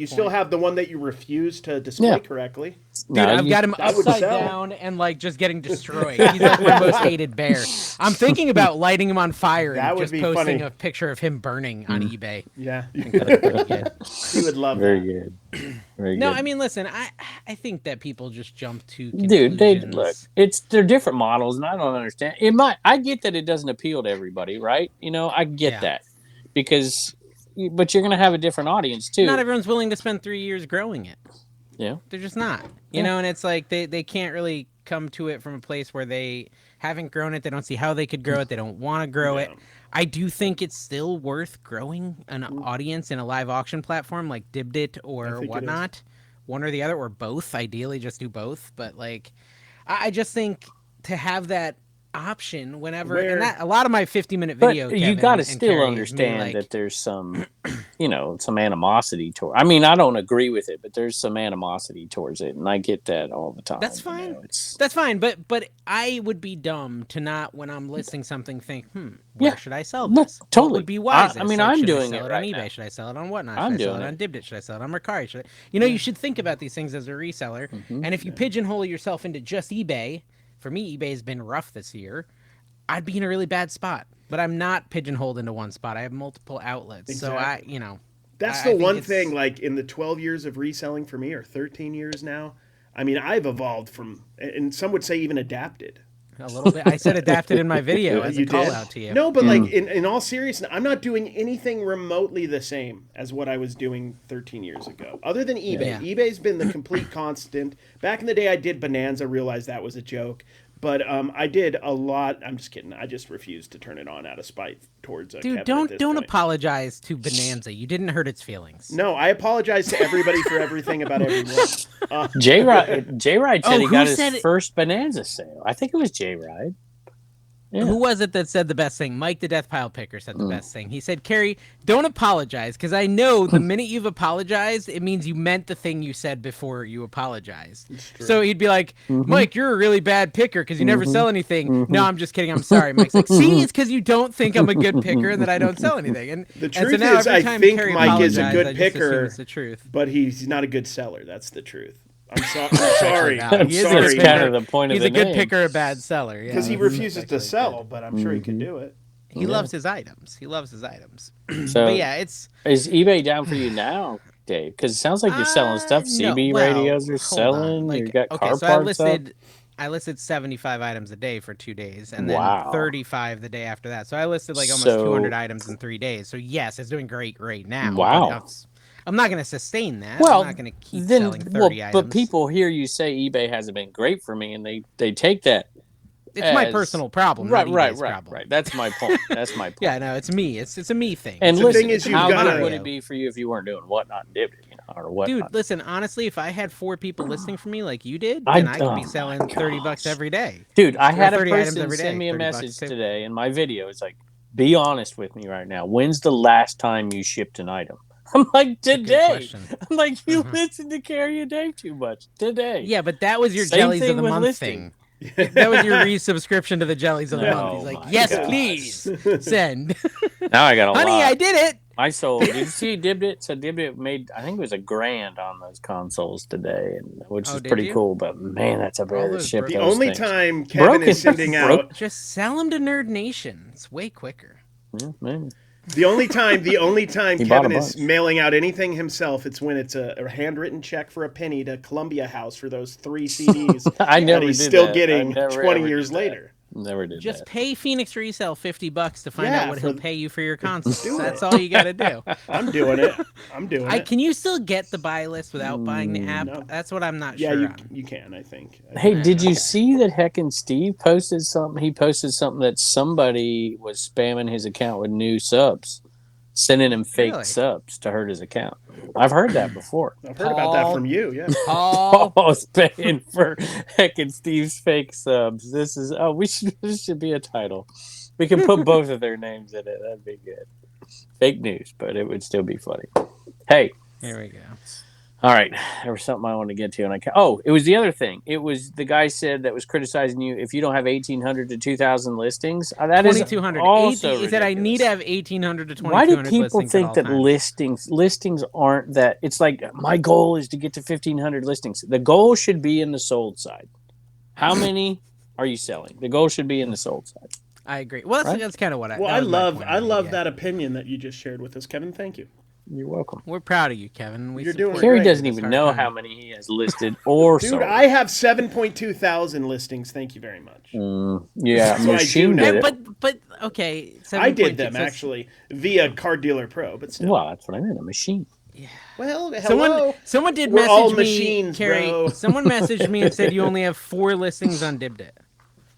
Still have the one that you refuse to display correctly. Dude, I've got him upside down and like just getting destroyed. He's like my most hated bear. I'm thinking about lighting him on fire and just posting a picture of him burning on eBay. Yeah, pretty good. He would love Very that. Good. Very no, good. I mean, listen, I think that people just jump to conclusions. Dude, they're different models, and I don't understand. I get that it doesn't appeal to everybody, right? I get that but you're gonna have a different audience too. Not everyone's willing to spend 3 years growing it. Yeah, they're just not. You know, and it's like they can't really come to it from a place where they haven't grown it. They don't see how they could grow it. They don't want to grow it. I do think it's still worth growing an audience in a live auction platform like Dibdit or whatnot. One or the other, or both. Ideally, just do both. But like, I just think to have that option whenever, and that a lot of my 50-minute video. But you got to still understand that there's some, some animosity toward. I mean, I don't agree with it, but there's some animosity towards it, and I get that all the time. That's fine. That's fine. But I would be dumb to not, when I'm listing something, think, where should I sell this? Totally. What would be wisest? I mean, I'm doing it right on eBay. now. Should I sell it on whatnot? Should I sell it on Dibdit? Should I sell it on Mercari? You should think about these things as a reseller. And if you pigeonhole yourself into just eBay, for me, eBay has been rough this year. I'd be in a really bad spot, but I'm not pigeonholed into one spot. I have multiple outlets. Exactly. So that's the one thing, like in the 12 years of reselling for me, or 13 years now, I mean, I've evolved from, and some would say even adapted. A little bit. I said adapted in my video as a call out to you. No, but like in all seriousness, I'm not doing anything remotely the same as what I was doing 13 years ago, other than eBay. Yeah. eBay's been the complete constant. Back in the day, I did Bonanza, realized that was a joke. But I did a lot. I'm just kidding. I just refused to turn it on out of spite towards Dude, Kevin don't apologize to Bonanza. You didn't hurt its feelings. No, I apologize to everybody for everything about everyone. J-Ride said he got his first Bonanza sale. I think it was J-Ride. Yeah. Who was it that said the best thing? Mike the Death Pile Picker said the best thing. He said, Carrie, don't apologize, because I know the minute you've apologized, it means you meant the thing you said before you apologized. So he'd be like, Mike, you're a really bad picker because you never sell anything. No, I'm just kidding. I'm sorry. Mike's like, see, it's because you don't think I'm a good picker and that I don't sell anything. And the truth is, I think Mike is a good picker, the truth. But he's not a good seller. That's the truth. I'm sorry. That's kind of the point of the name. He's a good picker, a bad seller. Because he refuses to sell, but I'm sure he can do it. He loves his items. So, but yeah, is eBay down for you now, Dave? Because it sounds like you're selling stuff. CB radios are selling. You got car parts up. I listed 75 items a day for 2 days, and then 35 the day after that. So I listed like almost 200 items in 3 days. So yes, it's doing great right now. Wow. I'm not going to sustain that. Well, I'm not going to keep selling 30 items. But people hear you say eBay hasn't been great for me, and they take that. It's my personal problem, right. problem. That's my point. Yeah, no, it's me. It's a me thing. And the thing is, how good would it be for you if you weren't doing whatnot and Dibdit, or what? Dude, listen. Honestly, if I had 4 people listing for me like you did, then I could be selling $30 every day. Dude, I had a person send me a message today in my video. It's like, be honest with me right now. When's the last time you shipped an item? I'm like, today. I'm like, you listen to Carrie and Dave too much. Today. Yeah, but that was your Jellies of the Month thing. That was your resubscription to the Jellies of the Month. He's like, yes, please send. Now I got a lot. Honey, I did it. I sold. Did you see Dibdit? So Dibdit made, I think it was $1,000 on those consoles today, which is pretty cool. But man, that's a better ship. The only time Kevin is sending out, just sell them to Nerd Nation. It's way quicker. Yeah, man. The only time Kevin is mailing out anything himself, it's when it's a handwritten check for a penny to Columbia House for those 3 CDs. I never he's did still that. getting 20 years later. Never did Just that. pay Phoenix Resale $50 to find out what he'll pay you for your console. That's all you got to do. I'm doing it. Can you still get the buy list without buying the app? No. That's what I'm not sure. Yeah, you can, I think. Hey, did you see that Heckin' Steve posted something? He posted something that somebody was spamming his account with new subs. Sending him fake subs to hurt his account. I've heard that before. I've heard about that from you, yeah. Paul's paying for Heckin' Steve's fake subs. This should be a title. We can put both of their names in it. That'd be good. Fake news, but it would still be funny. Hey. Here we go. All right, there was something I wanted to get to, and it was the other thing. It was the guy said that was criticizing you if you don't have 1,800 to 2,000 listings. That 2,200. is also he said I need to have 1,800 to 2,200. Why do people think that listings aren't that? It's like my goal is to get to 1,500 listings. The goal should be in the sold side. How many are you selling? The goal should be in the sold side. I agree. Well, that's kind of what I love that opinion that you just shared with us, Kevin. Thank you. You're welcome. We're proud of you, Kevin. You're doing Carrie great. Doesn't even know how many he has listed or Dude, sold. I have 7.2 thousand listings. Thank you very much. Yeah, Machine did it. But okay. I did them actually via Card Dealer Pro, but still. Well, that's what I meant. A machine. Yeah. Well, hello. Someone did We're message all me, machines, Carrie. bro. Someone messaged me and said you only have 4 listings on Dibdit.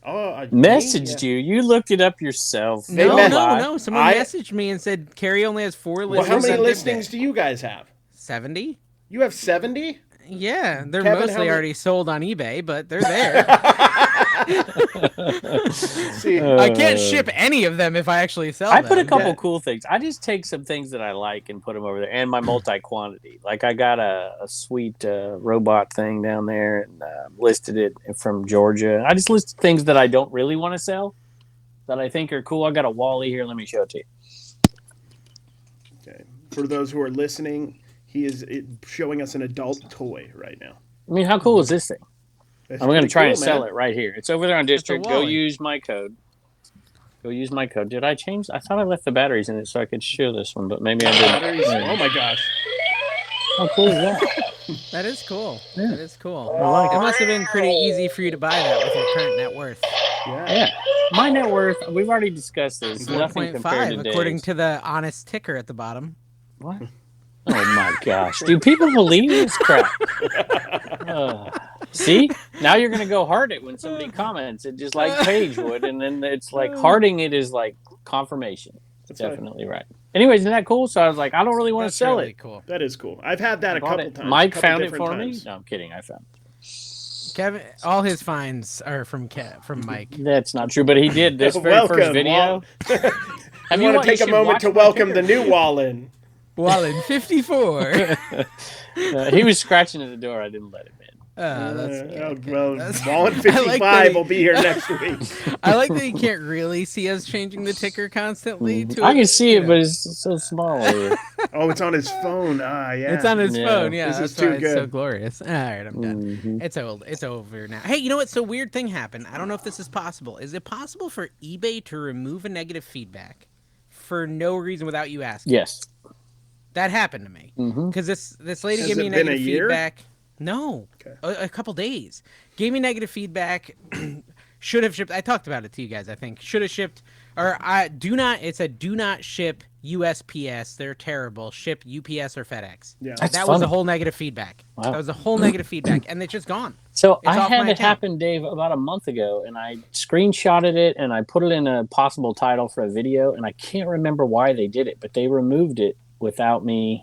Messaged you? You looked it up yourself. No. Someone messaged me and said Carrie only has 4 listings. Well, how many listings do you guys have? 70. You have 70? Yeah, they're Kevin, mostly already sold on eBay, but they're there. See, I can't ship any of them if I actually sell them. I put a couple cool things. I just take some things that I like and put them over there, and my multi-quantity. Like I got a sweet robot thing down there and listed it from Georgia. I just listed things that I don't really want to sell that I think are cool. I got a Wally here. Let me show it to you. Okay. For those who are listening, he is showing us an adult toy right now. I mean, how cool is this thing? That's I'm going to try and man. sell it right here. It's over there on District. Go Wally. use my code. Go use my code. Did I change? I thought I left the batteries in it so I could show this one, but maybe I didn't. Oh my gosh. How cool is that? That is cool. Yeah. That is cool. I like It it. must have been pretty easy for you to buy that with your current net worth. Yeah. My net worth, we've already discussed this. Nothing compared to 4.5, according Dave's. to the honest ticker at the bottom. What? Oh my gosh. Do people believe this crap? See? Now you're going to go heart it when somebody comments it just like Paige would. And then it's like hearting it is like confirmation. That's definitely right. Anyways, isn't that cool? So I was like, I don't really want to sell really it. Cool. That is cool. I've had that a couple times. Mike found it for me. No, I'm kidding. I found it. Kevin, all his finds are from Mike. That's not true, but he did this very first video. I want to take a moment to welcome the new Wallen. Wallen 54. He was scratching at the door. I didn't let him in. Wallen 55 will be here next week. I like that you can't really see us changing the ticker constantly. I can see it, but it's so small. Oh, it's on his phone. Yeah. It's on his phone. Yeah, this is that's why too good. It's so glorious. All right, I'm done. It's old. It's over now. Hey, you know what? So weird thing happened. I don't know if this is possible. Is it possible for eBay to remove a negative feedback for no reason without you asking? Yes. That happened to me because this lady Has gave me it been negative a year? feedback. No, a couple days. Gave me negative feedback. Should have shipped. I talked about it to you guys. I think should have shipped, or I do not. It said do not ship USPS. They're terrible. Ship UPS or FedEx. Yeah, that was the whole negative feedback. Wow. That was the whole negative feedback, and it's just gone. So I had it happen, Dave, about a month ago, and I screenshotted it and I put it in a possible title for a video, and I can't remember why they did it, but they removed it without me.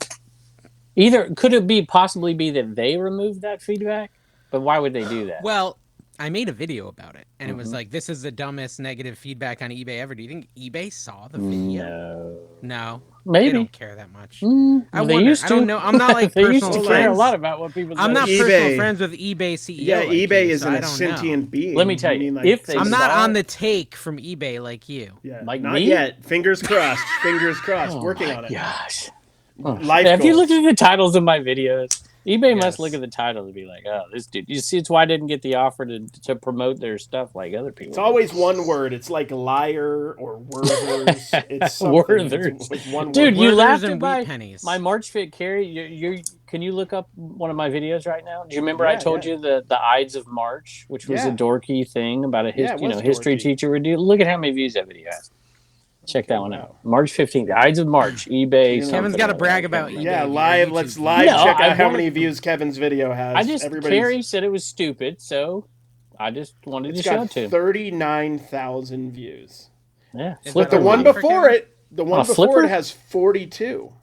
Either could it possibly be that they removed that feedback, but why would they do that? Well, I made a video about it, and it was like, this is the dumbest negative feedback on eBay ever. Do you think eBay saw the video? No. Maybe. They don't care that much. I don't know. I'm not like they personal used to friends. care a lot about what people. I'm not personal friends with eBay CEO. Yeah, like eBay you, isn't so a sentient being. Let me tell you, if they I'm not on the take from eBay like you. Yeah, like not me? yet. Fingers crossed. Fingers crossed. Working on it. Gosh. Life Have you goals. looked at the titles of my videos? eBay must look at the title and be like, "Oh, this dude." You see, it's why I didn't get the offer to promote their stuff like other people. It's always one word. It's like liar or Werther's. It's something. Werther's. It's one Dude, word. you laughed and at my pennies. My March Fit Carry. Can you look up one of my videos right now? Do you remember I told you the Ides of March, which was a dorky thing about a history teacher would do? Look at how many views that video has. Check that one out. March 15th, the Ides of March, eBay. Kevin's got to brag about eBay. Yeah, live. Let's live check out how many views Kevin's video has. Carrie said it was stupid, so I just wanted to show it to him. 39,000 views. Yeah. But the one before it, has 42.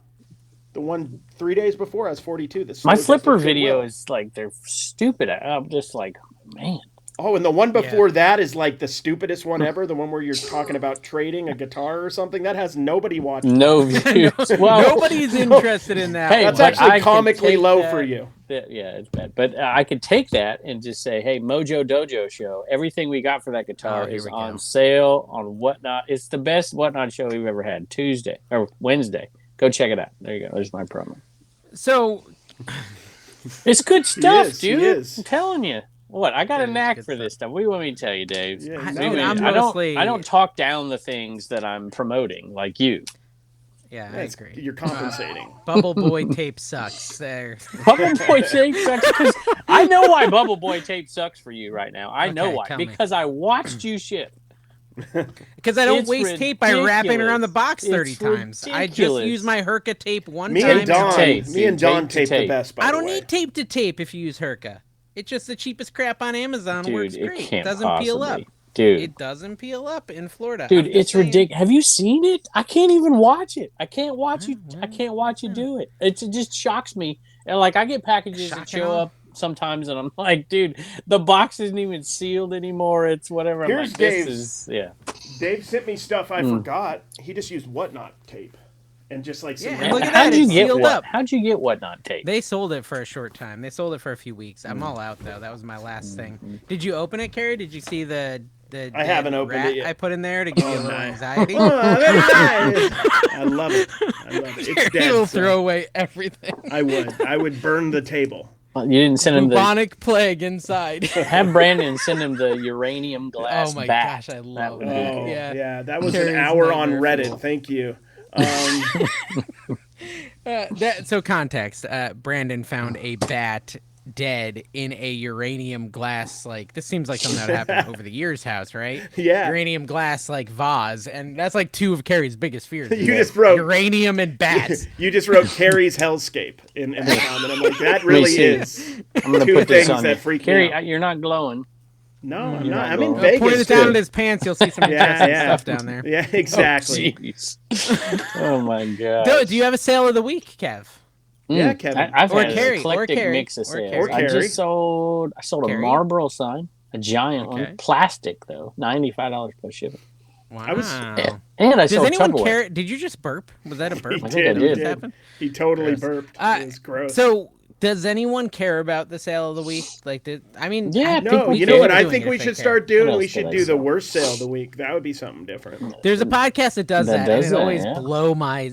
The one 3 days before has 42. My flipper video is like, they're stupid. I'm just like, man. Oh, and the one before that is like the stupidest one ever. The one where you're talking about trading a guitar or something. That has nobody watching. No views. Well, nobody's interested in that. Hey, that's actually comically low for you. Yeah, it's bad. But I could take that and just say, hey, Mojo Dojo show. Everything we got for that guitar is on sale on Whatnot. It's the best Whatnot show we've ever had. Tuesday or Wednesday. Go check it out. There you go. There's my promo. So it's good stuff, dude. I'm telling you. What? I got a knack for this stuff. What do you want me to tell you, Dave? Yeah, I don't talk down the things that I'm promoting like you. Yeah, I agree. You're compensating. Bubble Boy tape sucks. There. Bubble Boy tape sucks because I know why Bubble Boy tape sucks for you right now. I know why. Because I watched you ship. Because I don't waste tape by wrapping around the box 30 times. I just use my Herca tape one time. Me and Don tape the best, by the way. I don't need tape to tape if you use Herca. It's just the cheapest crap on Amazon. Dude, works great. It doesn't possibly peel up. Dude. It doesn't peel up in Florida. Dude, it's ridiculous. Have you seen it? I can't even watch it. I can't watch you. I can't watch you do it. It just shocks me. And like I get packages that show up sometimes, and I'm like, dude, the box isn't even sealed anymore. It's whatever. I'm Here's like, Dave's. yeah. Dave sent me stuff I forgot. He just used whatnot tape. And just like some look at that, it's sealed up. How'd you get whatnot tape? They sold it for a short time. They sold it for a few weeks. I'm all out though. That was my last thing. Did you open it, Carrie? Did you see the I haven't opened it yet. I put in there to give you a little anxiety? I love it. It's dead. He'll throw away everything. I would burn the table. You didn't send him bubonic plague inside. Have Brandon send him the uranium glass. Oh my bat. gosh, I love that. Yeah, that was an hour on Reddit. Thank you. So context, Brandon found a bat dead in a uranium glass, like, this seems like something that happened over the years house, right? Yeah. Uranium glass, like, vase, and that's like two of Carrie's biggest fears. You just wrote uranium and bats. You just wrote Carrie's hellscape in the comment. I'm like, that really is I'm gonna two put this things on that you. freak Carrie, me out. You're not glowing. No, I'm You're not. not I'm in glowing. Vegas. Point it down in his pants, you'll see some interesting stuff down there. Yeah, exactly. Oh my god. Do you have a sale of the week, Kev? Yeah, Kevin. I've Or had Carrie, an eclectic or Carrie, mix of or sales. Carrie. I just sold a Carrie? Marlboro sign, a giant one, plastic though, $95 plus shipping. Wow. And I Does sold anyone Tupperware. care? Did you just burp? Was that a burp? I think I did. Happen? He totally burped. It was gross. So, does anyone care about the sale of the week? Like, Yeah, no, you know what I think we should start doing? We should do the worst sale of the week. That would be something different. There's a podcast that does that, and it always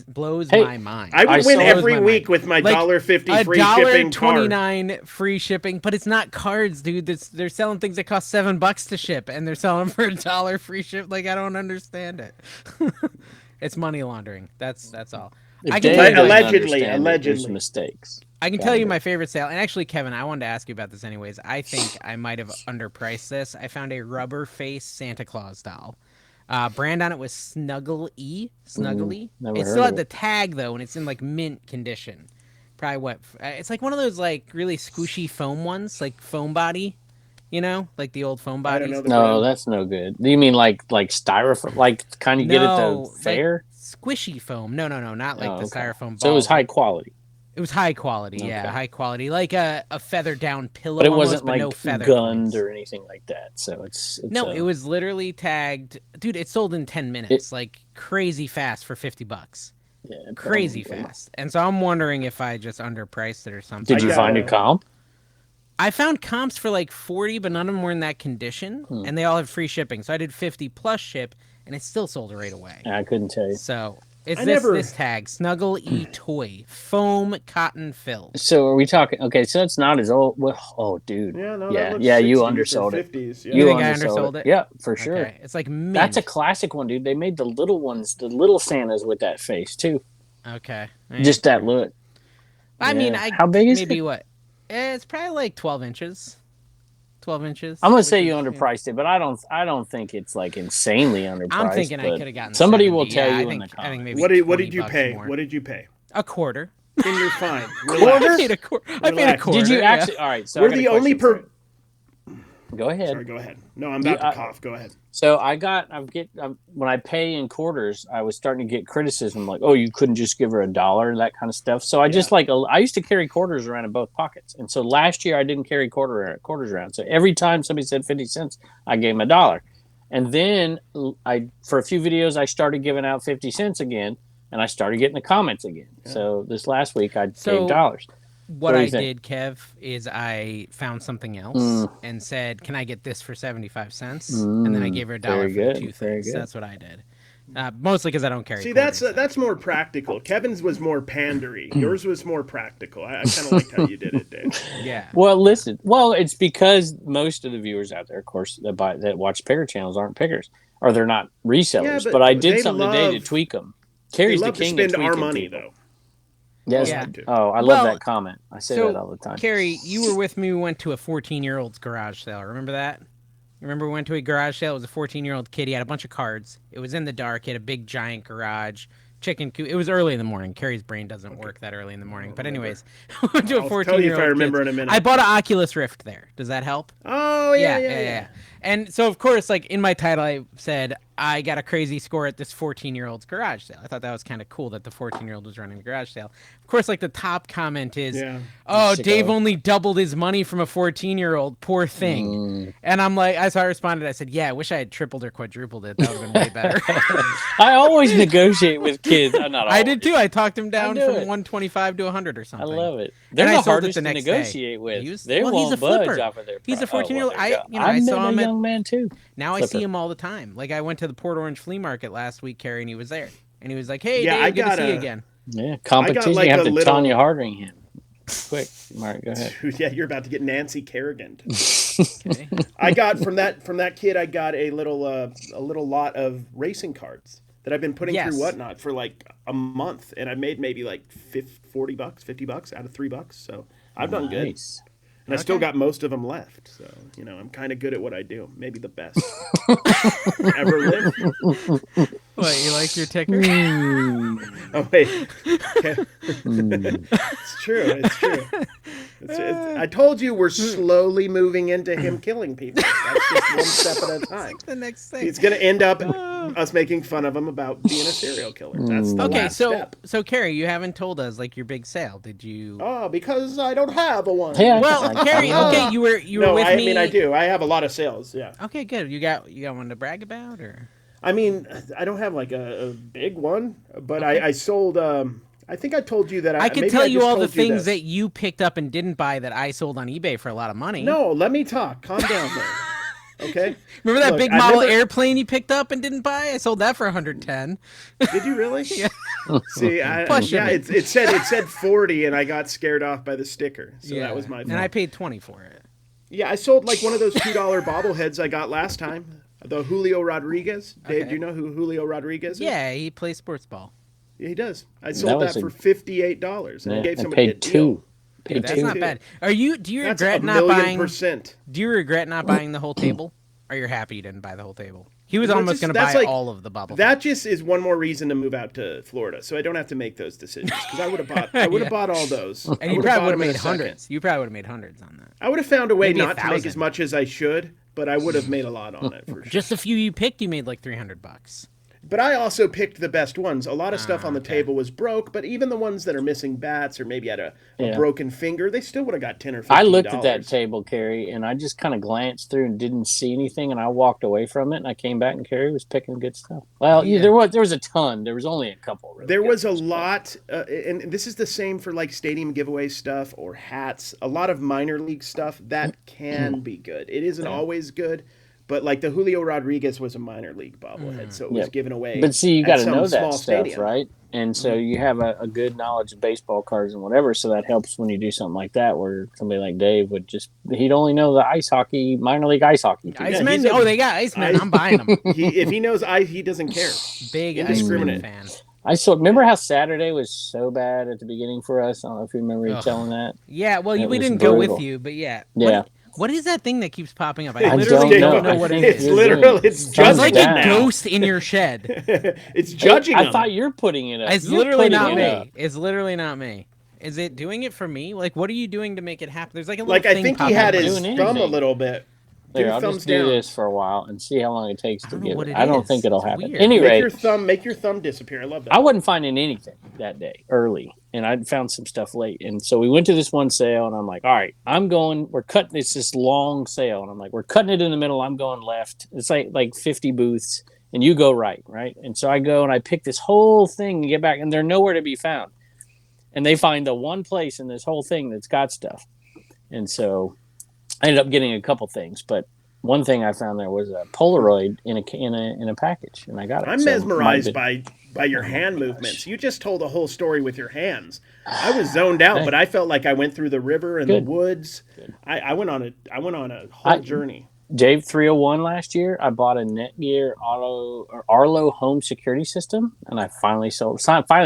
blows my mind. I would win every week with my $1.50 free shipping card. $1.29 free shipping, but it's not cards, dude. They're selling things that cost $7 to ship, and they're selling for $1 free ship. Like, I don't understand it. It's money laundering. That's all. Allegedly, there's mistakes. I can tell you my favorite sale, and actually, Kevin, I wanted to ask you about this anyways. I think I might have underpriced this. I found a rubber face Santa Claus doll. Brand on it was Snuggly. It still had the tag though, and it's in like mint condition. Probably it's like one of those like really squishy foam ones, like foam body. You know, like the old foam bodies. No, that's no good. Do you mean like styrofoam? Like kind of get at the fair? Like squishy foam. No, not like the styrofoam ball. So it was high quality. It was high quality, yeah, high quality, like a feather down pillow. But it wasn't almost, like no feather gunned points. or anything like that. So it's no, it was literally tagged, dude. It sold in 10 minutes, like crazy fast for $50. Yeah, crazy fast. And so I'm wondering if I just underpriced it or something. Did you find a comp? I found comps for like 40, but none of them were in that condition, and they all have free shipping. So I did 50 plus ship, and it still sold right away. I couldn't tell you. So. It's this tag, Snuggle Toy, foam cotton fill. So are we talking? Okay, so it's not as old. Well, oh, dude. Yeah. You undersold it. Yeah. You think I undersold it? Yeah, for sure. Okay. It's like mint. That's a classic one, dude. They made the little ones, the little Santas with that face too. Okay. Just that look. I mean, how big is maybe it? What? It's probably like 12 inches. 12 inches. I'm gonna say you underpriced it, but I don't think it's like insanely underpriced. I'm thinking I could have gotten. Somebody 70. will tell you I in the comments. I think maybe what did you pay? More. What did you pay? A quarter. Then you're fine. I paid a quarter. Did you actually? Yeah. All right. So we're the only Go ahead. Sorry, go ahead. No, I'm about to cough. Go ahead. So when I pay in quarters, I was starting to get criticism like, oh, you couldn't just give her $1 and that kind of stuff. So I just I used to carry quarters around in both pockets. And so last year I didn't carry quarters around. So every time somebody said 50 cents, I gave them $1. And then for a few videos, I started giving out 50 cents again, and I started getting the comments again. Yeah. So this last week I gave dollars. What I did, Kev, is I found something else and said, "Can I get this for 75 cents?" And then I gave her $1 for the 2 things. That's what I did. Mostly because I don't carry. See, that's more practical. Kevin's was more pandery. Yours was more practical. I kind of liked how you did it, Dave. Yeah. Well, listen. Well, it's because most of the viewers out there, of course, that watch picker channels aren't pickers, or they're not resellers. Yeah, but I did something today to tweak them. Carrie's the king of tweaking our money, people. though. Yes. Yeah. Oh, I love that comment. I say that all the time. Carrie, you were with me. We went to a 14-year-old's garage sale. Remember that? Remember we went to a garage sale? It was a 14-year-old kid. He had a bunch of cards. It was in the dark. He had a big, giant garage. Chicken coop. It was early in the morning. Carrie's brain doesn't work that early in the morning. But anyways, we went to a 14-year-old tell you if I remember in a minute. I bought an Oculus Rift there. Does that help? Oh, yeah. And so, of course, like in my title, I said, I got a crazy score at this 14-year-old's garage sale. I thought that was kind of cool that the 14-year-old was running the garage sale. Of course, like the top comment is, "Oh, Dave only doubled his money from a 14-year-old. Poor thing." And I'm like, so I responded. I said, "Yeah, I wish I had tripled or quadrupled it. That would have been way better." I always negotiate with kids. I did too. I talked him down from 125 to 100 or something. I love it. They're the hardest to negotiate with. They won't budge off of their. He's a 14-year-old. I saw him a young man too. Now I see him all the time. Like I went to the Port Orange flea market last week, Carrie, and he was there. And he was like, "Hey, Dave, good to see you again." Yeah, competition. You have to Tanya Harding him. Quick, Mark, go ahead. Yeah, you're about to get Nancy Kerrigan. Okay. I got from that kid. I got a little lot of racing cards that I've been putting through Whatnot for like a month, and I made maybe like $40, $50 out of $3. So I've done good. And I still got most of them left. So, I'm kind of good at what I do. Maybe the best ever lived. What, you like your ticker? Oh, wait. Okay. It's true. I told you we're slowly moving into him killing people. That's just one step at a time. Like the next thing. It's going to end up us making fun of him about being a serial killer. That's the last step. So, Carrie, you haven't told us, like, your big sale. Did you? Oh, because I don't have a one. Yeah, well, Carrie, okay, you were with me. No, I mean, I do. I have a lot of sales, yeah. Okay, good. You got one to brag about, or? I mean, I don't have like a big one, but I sold. I think I told you that I could tell you all the things that you picked up and didn't buy that I sold on eBay for a lot of money. No, let me talk. Calm down, there. Okay. Remember that big model airplane you picked up and didn't buy? I sold that for 110. Did you really? Yeah. See, it said 40, and I got scared off by the sticker, so that was my fault. And I paid 20 for it. Yeah, I sold like one of those $2 bobbleheads I got last time. The Julio Rodriguez. Dave, do you know who Julio Rodriguez is? Yeah, he plays sports ball. Yeah, he does. I sold that for $58, and I gave somebody paid two. That's not bad. Do you regret not buying? Do you regret not buying the whole table? Or you're happy you didn't buy the whole table? He was almost going to buy all of the bubble. That just is one more reason to move out to Florida, so I don't have to make those decisions. Because I would have bought, bought all those. And you probably would have made hundreds. You probably would have made hundreds on that. I would have found a way not to make as much as I should, but I would have made a lot on it for sure. Just a few you picked, you made like $300. But I also picked the best ones. A lot of stuff on the table was broke, but even the ones that are missing bats or maybe had a broken finger, they still would have got $10 or $15. I looked at that table, Carrie, and I just kind of glanced through and didn't see anything, and I walked away from it, and I came back, and Carrie was picking good stuff. Well, there was a ton. There was only a couple. Really there was a lot, and this is the same for like stadium giveaway stuff or hats. A lot of minor league stuff, that can be good. It isn't always good. But like the Julio Rodriguez was a minor league bobblehead, so it was given away. But see, you got to know that stuff, stadium. Right? And so you have a good knowledge of baseball cards and whatever, so that helps when you do something like that, where somebody like Dave he'd only know the ice hockey, minor league ice hockey. Icemen? They got Icemen. I'm buying them. If he knows ice, he doesn't care. Big Iceman fan. Remember how Saturday was so bad at the beginning for us? I don't know if you remember you telling that. Yeah, well, we didn't go with you, but yeah. Yeah. What is that thing that keeps popping up? I literally don't know what it is. It's judging. It's like a ghost in your shed. It's judging. I thought you're putting it up. It's literally not me. It's literally not me. Is it doing it for me? Like, what are you doing to make it happen? There's like a little thing. I think he had his thumb a little bit. There, I'll just do this for a while and see how long it takes to get it. I don't think it'll happen. Anyway, make your thumb disappear. I love that. I wasn't finding anything that day early, and I found some stuff late. And so we went to this one sale, and I'm like, all right, we're cutting. It's this long sale, and I'm like, we're cutting it in the middle. I'm going left. It's like 50 booths, and you go right. And so I go and I pick this whole thing and get back, and they're nowhere to be found. And they find the one place in this whole thing that's got stuff. And so I ended up getting a couple things, but one thing I found there was a Polaroid in a package, and I got it. I'm mesmerized by your hand movements. You just told a whole story with your hands. I was zoned out, but I felt like I went through the river and the woods. I went on a whole journey. Dave 301 last year, I bought a Netgear Arlo home security system, and I finally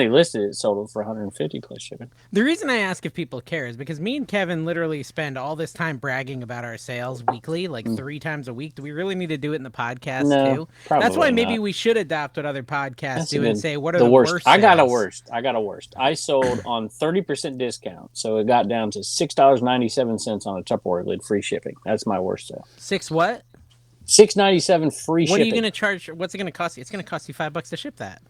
listed it, sold it for $150 plus shipping. The reason I ask if people care is because me and Kevin literally spend all this time bragging about our sales weekly, like 3 times a week. Do we really need to do it in the podcast too? That's why maybe we should adopt what other podcasts do and say, what are the worst sales? I got a worst. I sold on 30% discount, so it got down to $6.97 on a Tupperware lid, free shipping. That's my worst sale. What? $6.97 free shipping. What are you gonna charge? What's it gonna cost you? It's gonna cost you $5 to ship that.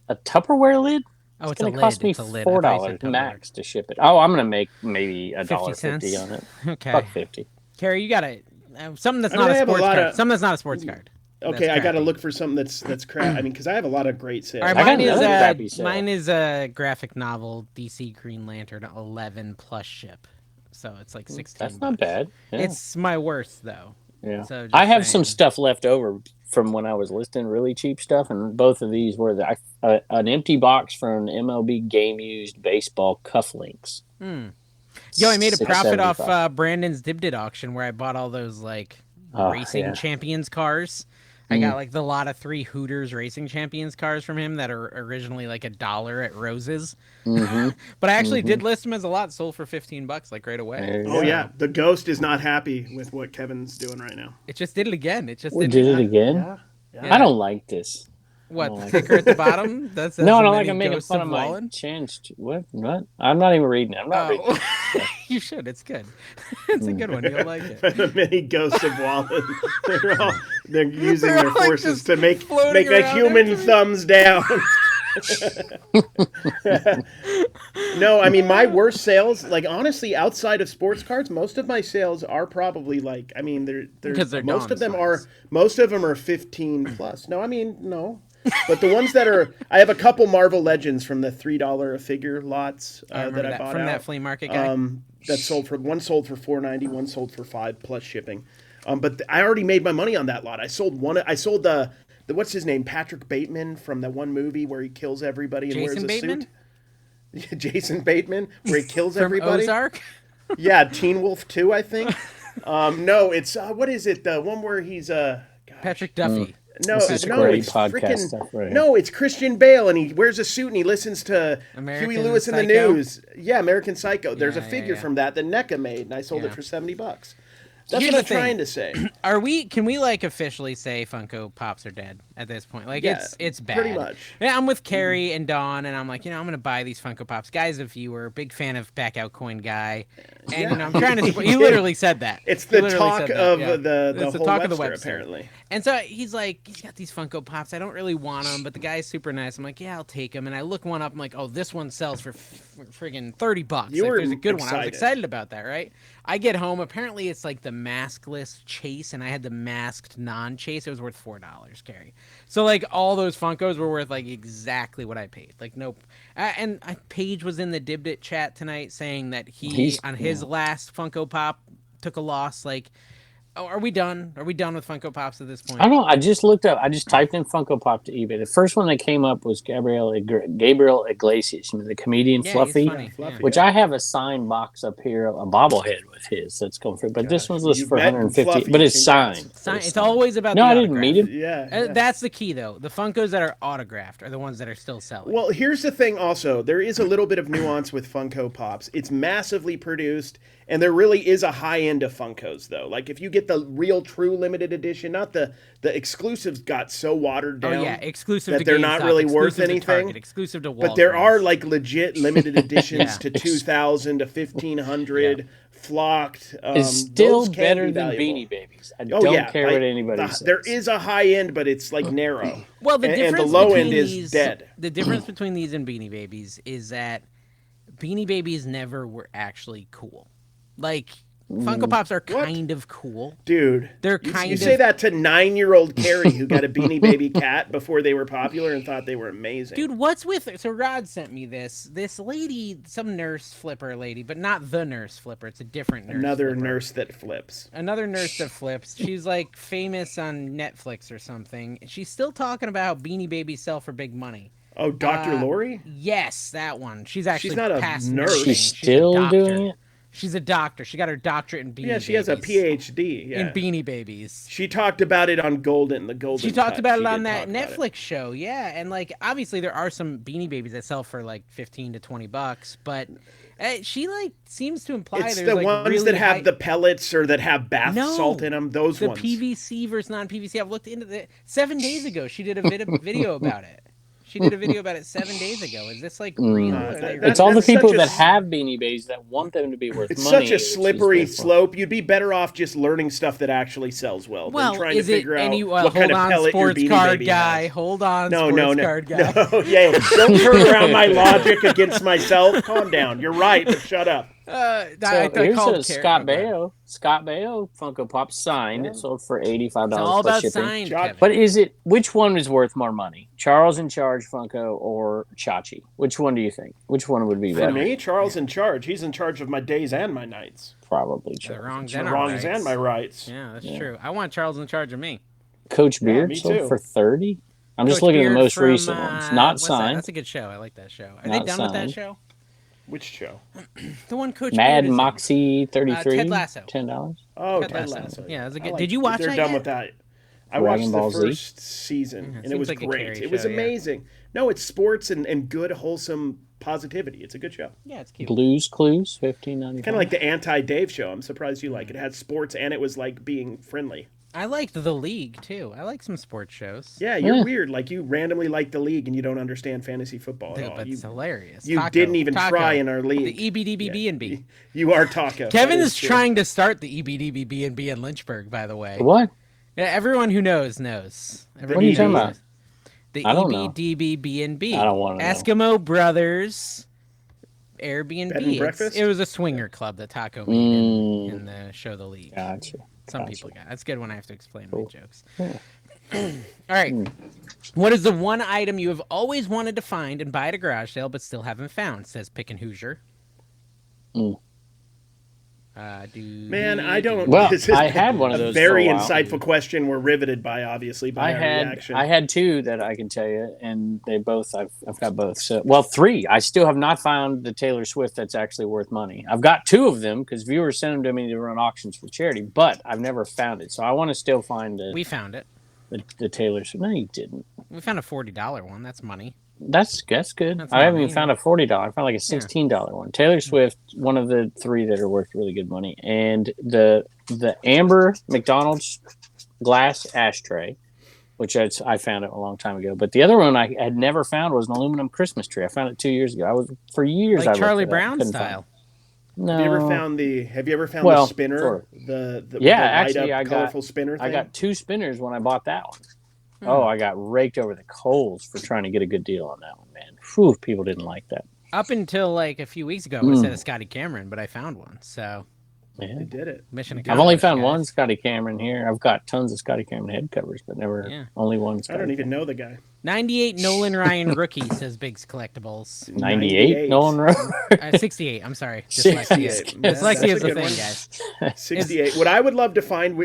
A Tupperware lid? Oh, it's going to cost me $4 max to ship it. Oh, I'm going to make maybe $1.50 on it. Okay. $1.50. Carrie, you got to something that's not a sports card. Something that's not a sports card. Okay, I got to look for something that's crap. I mean, because I have a lot of great sales. All right, mine is a graphic novel, DC Green Lantern 11 plus ship. So it's like $16. That's not bad. Yeah. It's my worst though. Yeah. So I have some stuff left over from when I was listing really cheap stuff, and both of these were an empty box from MLB game used baseball cufflinks. Yo, I made a profit off Brandon's Dibdit auction where I bought all those like racing champions cars. I got like the lot of 3 Hooters Racing Champions cars from him that are originally like $1 at Rose's. But I actually did list them as a lot, sold for $15 like right away. Oh yeah, the Ghost is not happy with what Kevin's doing right now. It just did it again. It just did it again. Yeah. I don't like this. What, the ticker at the bottom? That's no, I don't like I'm making fun of my changed. What? I'm not even reading it. I'm not reading it. You should. It's good. It's a good one. You'll like it. The many ghosts of Wallen. They're using their forces to make a human thumbs down. No, I mean my worst sales, like honestly, outside of sports cards, most of my sales are probably like, I mean, they're most of them are 15 plus. No, I mean no. But the ones that are, I have a couple Marvel Legends from the $3 a figure lots that I bought from that flea market guy. That sold for $4.90, one sold for $5 plus shipping. But I already made my money on that lot. I sold the what's his name, Patrick Bateman from that one movie where he kills everybody and wears a suit. Jason Bateman, where he kills everybody. Ozark. Yeah, Teen Wolf 2, I think. No, it's what is it? The one where he's Patrick Duffy. No, it's freaking. No, it's Christian Bale, and he wears a suit and he listens to Huey Lewis in the News. Yeah, American Psycho. There's a figure from that NECA made, and I sold it for $70. That's what I'm trying to say. Can we like officially say Funko Pops are dead at this point? Like it's bad. Pretty much. Yeah, I'm with Carrie and Dawn, and I'm like, I'm gonna buy these Funko Pops. Guy's a viewer, big fan of Back Out Coin guy, and I'm trying to. He literally said that. It's the talk of the whole talk of the website, apparently. And so he's got these Funko Pops. I don't really want them, but the guy's super nice. I'm like, yeah, I'll take them. And I look one up. I'm like, oh, this one sells for friggin' $30. There's a good one. I was excited about that, right? I get home. Apparently, it's like the maskless chase, and I had the masked non-chase. It was worth $4, Carrie. So like all those Funkos were worth like exactly what I paid. Like nope. And Paige was in the Dibdit chat tonight saying that his last Funko Pop took a loss. Like, oh, are we done? Are we done with Funko Pops at this point? I don't know. I just looked up. I just typed in Funko Pop to eBay. The first one that came up was Gabriel Iglesias, the comedian Fluffy, which I have a signed box up here, a bobblehead with his that's going for. But this one's listed for $150. But it's signed. It's always about. No, I didn't meet him. Yeah, that's the key though. The Funkos that are autographed are the ones that are still selling. Well, here's the thing. Also, there is a little bit of nuance with Funko Pops. It's massively produced. And there really is a high end of Funkos, though. Like, if you get the real, true limited edition, not the exclusives got so watered down. Oh, yeah, exclusive that they're not really worth anything. Target, exclusive to Walgreens. But there are, like, legit limited editions to 2,000 to 1,500, flocked. It's still better than Beanie Babies. I don't care what anybody says. There is a high end, but it's, like, narrow. Well, the difference and the low end is dead. The difference between these and Beanie Babies is that Beanie Babies never were actually cool. Like, Funko Pops are kind of cool. Dude. They're kind of... You say that to 9-year-old Carrie who got a Beanie Baby cat before they were popular and thought they were amazing. Dude, what's with... So Rod sent me this. This lady, some nurse flipper lady, but not the nurse flipper. It's a different nurse Another nurse that flips. Another nurse that flips. She's, like, famous on Netflix or something. She's still talking about Beanie Babies sell for big money. Oh, Dr. Lori? Yes, that one. She's not a nurse. She's still doing it? She's a doctor. She got her doctorate in Beanie Babies. Yeah, she has a PhD. In Beanie Babies. She talked about it on the Golden She talked about it on that Netflix show, yeah. And, like, obviously there are some Beanie Babies that sell for, like, $15 to $20, but she, like, seems to imply it's there's, the like, ones really that have the pellets or that have bath salt in them, those ones. The PVC versus non-PVC. I've looked into it. 7 days ago, she did a video about it. She did a video about it 7 days ago. Is this like real? It's all the people that have Beanie Babies that want them to be worth it's money. It's such a slippery slope. You'd be better off just learning stuff that actually sells well than trying to figure out what kind of pellet your Beanie Baby has. Hold on, sports card guy. No, yeah, don't turn around my logic against myself. Calm down. You're right, but shut up. Here's a Scott Baio Funko Pop signed. It sold for $85 it's all plus about shipping. Signed, but which one is worth more money? Charles in Charge Funko or Chachi? Which one do you think? Which one would be better? For me, Charles in Charge. He's in charge of my days and my nights. Probably Charles. The wrongs and my rights. Yeah, that's true. I want Charles in charge of me. Coach Beard sold for $30. I'm just looking at the most recent ones. Not signed. That's a good show. I like that show. Are they done with that show? Which show? The one Coach Mad Moxie 33. Ted Lasso. $10. Oh, Ted Lasso. Yeah, that's a good. Did you watch that? They're done with that. I watched the first season, and it was great. It was amazing. Yeah. No, it's sports and good, wholesome positivity. It's a good show. Yeah, it's cute. Blues Clues, $15.95. Kind of like the anti-Dave show. I'm surprised you like it. It had sports, and it was like being friendly. I liked The League, too. I like some sports shows. Yeah, you're weird. Like, you randomly like The League, and you don't understand fantasy football at all. But it's hilarious. You didn't even try in our league. The EBDBB&B. You are Taco. Kevin is trying to start the EBDBB&B in Lynchburg, by the way. What? Yeah, everyone who knows. What are you talking about? The EBDBB&B. I don't want to know. Eskimo Brothers Airbnb. Bed and breakfast? It was a swinger club that Taco made in the show The League. Gotcha. Some people got. That's good when I have to explain my jokes. All right. What is the one item you have always wanted to find and buy at a garage sale but still haven't found? Says Pickin' Hoosier. Man, I don't. Well, I had one of those. Very insightful question. We're riveted by obviously by our reaction. I had two that I can tell you, and they both. I've got both. So, well, three. I still have not found the Taylor Swift that's actually worth money. I've got two of them because viewers send them to me to run auctions for charity, but I've never found it. So I want to still find it. We found it. The Taylor Swift. No, you didn't. We found a $40 one. That's money. That's good. I haven't even found a $40. I found like a $16 one. Taylor Swift, one of the three that are worth really good money, and the amber McDonald's glass ashtray, which I found it a long time ago. But the other one I had never found was an aluminum Christmas tree. I found it 2 years ago. For years, like Charlie Brown style. No. Have you ever found the spinner? Sort of. The actually, colorful spinner thing? I got two spinners when I bought that one. Oh, I got raked over the coals for trying to get a good deal on that one, man. Whew, people didn't like that. Up until like a few weeks ago, I said a Scotty Cameron, but I found one. So yeah. They did it. Mission accomplished. I've only found one Scotty Cameron here. I've got tons of Scotty Cameron head covers, but only one Scotty I don't even know the guy. 98 Nolan Ryan rookie, says Biggs Collectibles. 98 Nolan Ryan? 68, I'm sorry. Dyslexia. Dyslexia is the thing, guys. 68. What I would love to find,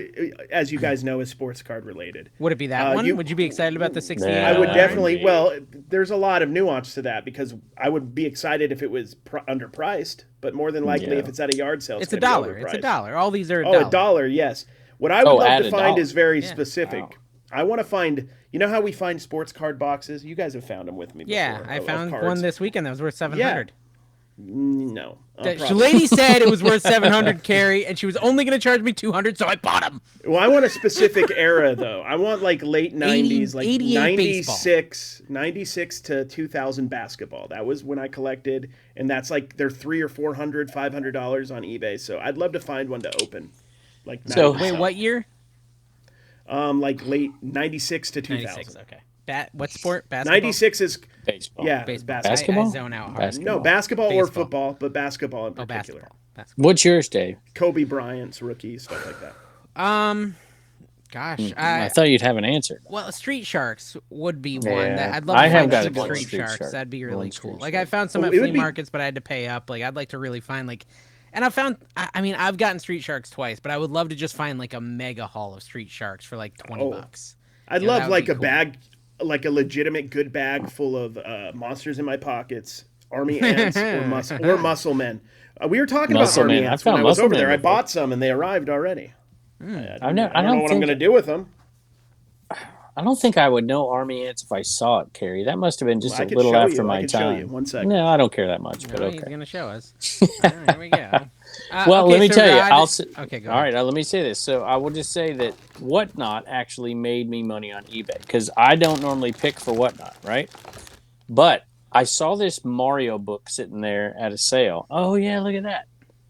as you guys know, is sports card related. Would it be that one? Would you be excited about the 68? I would definitely. Well, there's a lot of nuance to that because I would be excited if it was underpriced, but more than likely if it's at a yard sale, it's $1. It's $1. All these are $1, yes. What I would love to find is very specific. Wow. I want to find, you know how we find sports card boxes? You guys have found them with me before. Yeah, I found one this weekend that was worth $700. Yeah. No. The lady said it was worth $700, Carrie, and she was only going to charge me $200, so I bought them. Well, I want a specific era, though. I want like late 90s, like 96 to 2000 basketball. That was when I collected, and that's like they're $300 or $400, $500 on eBay. So I'd love to find one to open. Like wait, what year? Like late 96 to 2000. 96, okay. What sport? Basketball? 96 is baseball. Yeah, basketball. I zone out hard. Basketball. No, basketball or football, but basketball in particular. Basketball. What's yours, Dave? Kobe Bryant's rookie, stuff like that. Gosh, I thought you'd have an answer. Well, Street Sharks would be one that I'd love to find. Street Sharks. That'd be really cool. Like I found some at flea markets, but I had to pay up. Like I'd like to really find like. And I've gotten Street Sharks twice, but I would love to just find like a mega haul of Street Sharks for like $20. I'd love like a bag, like a legitimate good bag full of monsters in my pockets, army ants or muscle men. We were talking about army ants when I was over there. I bought some and they arrived already. I don't know what I'm going to do with them. I don't think I would know army ants if I saw it, Carrie. That must have been just a little after my time. Show you. 1 second. No, I don't care that much. But okay. He's going to show us. All right, here we go. Well, okay, let me so tell you. Rod... Okay, go all ahead. right, let me say this. So I will just say that Whatnot actually made me money on eBay because I don't normally pick for Whatnot, right? But I saw this Mario book sitting there at a sale. Oh yeah, look at that.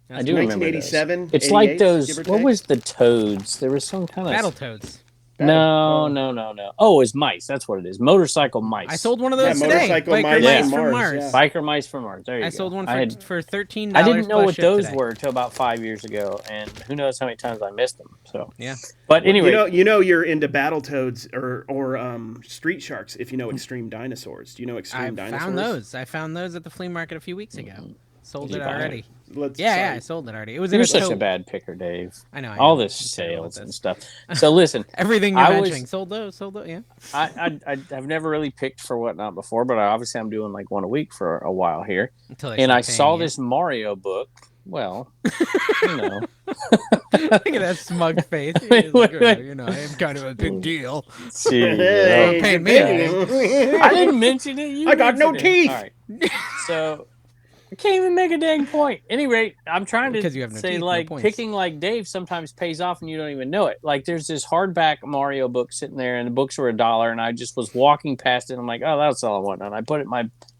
I do remember those. 1987, It's like 88, those. give or What take? was the Toads? There was some kind of Battletoads. No. Oh, it's mice. That's what it is. Motorcycle mice. I sold one of those today. Motorcycle Biker mice mice from from Mars, Mars. yeah. Biker mice from Mars. There you go. I sold one for $13. I didn't know plus what ship those today. were till about 5 years ago, and who knows how many times I missed them. So yeah. But anyway, you know you're into Battletoads or Street Sharks if you know Extreme Dinosaurs. Do you know Extreme Dinosaurs? I found those at the flea market a few weeks ago. Sold it buy already. Yeah, I sold it already. It was you're in a such tote. a bad picker, Dave. I know. All this sales and stuff. So listen, everything you're mentioning. Sold those. Yeah. I've never really picked for Whatnot before, but obviously I'm doing like one a week for a while here. And I saw this Mario book. Well, you know. Look at that smug face. Like, you know, I am kind of a big deal. Hey, paying me. I didn't mention it. I got no teeth. All right. So I can't even make a dang point. Anyway, I'm trying to say like picking like Dave sometimes pays off and you don't even know it. Like there's this hardback Mario book sitting there and the books were $1 and I just was walking past it and I'm like, oh, that's all I want. And I put it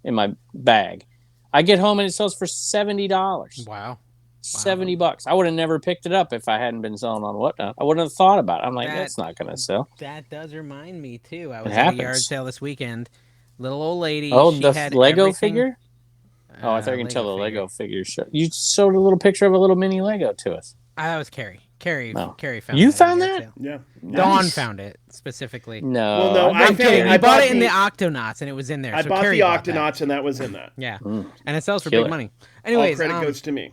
in my bag. I get home and it sells for $70. Wow. $70. I would have never picked it up if I hadn't been selling on Whatnot. I wouldn't have thought about it. I'm like, that's not going to sell. That does remind me too. I was at a yard sale this weekend. Little old lady. Oh, she the had Lego figure? Oh, I thought you can tell the Lego figure show. You showed a little picture of a little mini Lego to us. That was Carrie. Carrie found you that. Found that? Yeah. Dawn found it specifically. No. Well, no, I'm kidding. I bought it in the Octonauts and it was in there. I bought the Octonauts and that was in that. Yeah. And it sells for big money. Anyways, all credit goes to me.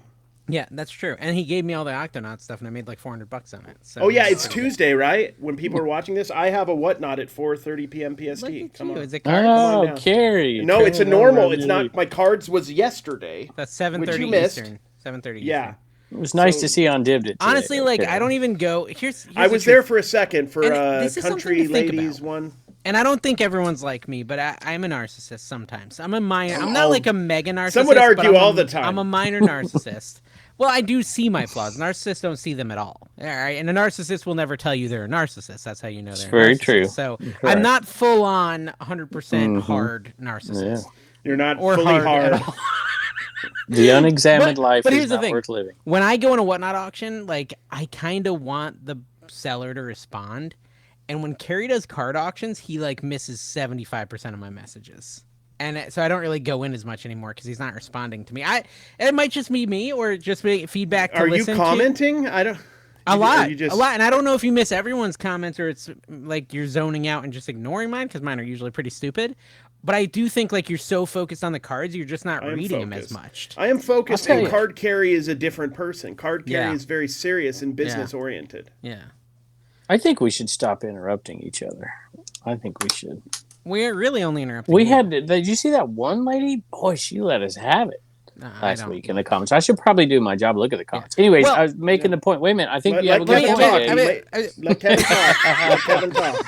Yeah, that's true. And he gave me all the Octonaut stuff and I made like $400 on it. So it's Tuesday, right? When people are watching this, I have a Whatnot at 4:30 p.m. PST. Come on. Is it cards? Oh, Carrie. No, it's a normal. It's not. My cards was yesterday. That's 7:30 Eastern. 7:30 Eastern. Yeah. It was nice to see on Divd it. Honestly, like I don't even go. Here's I was there for a second for Country Ladies one. And I don't think everyone's like me, but I'm a narcissist sometimes. I'm a minor. I'm not like a mega narcissist. Some would argue all the time. I'm a minor narcissist. Well, I do see my flaws. Narcissists don't see them at all. All right, and a narcissist will never tell you they're a narcissist. That's how you know they're very a narcissist. True. So I'm not full on 100% hard narcissist. Yeah. You're not fully hard. The unexamined life is not worth living. When I go in a Whatnot auction, like I kind of want the seller to respond, and when Carrie does card auctions, he like misses 75% of my messages. And so I don't really go in as much anymore because he's not responding to me. It might just be me or just be feedback to listen to. Are you commenting? I don't. A lot. And I don't know if you miss everyone's comments or it's like you're zoning out and just ignoring mine because mine are usually pretty stupid. But I do think like you're so focused on the cards, you're just not reading them as much. I am focused, and Card Carry is a different person. Card Carry is very serious and business oriented. Yeah. I think we should stop interrupting each other. I think we should. We're really only interrupting. Did you see that one lady? Boy, she let us have it last week in the comments. I should probably do my job. Look at the comments. Anyways, I was making the point. Wait a minute. I think you have a good point. Let Kevin talk. Let Kevin talk.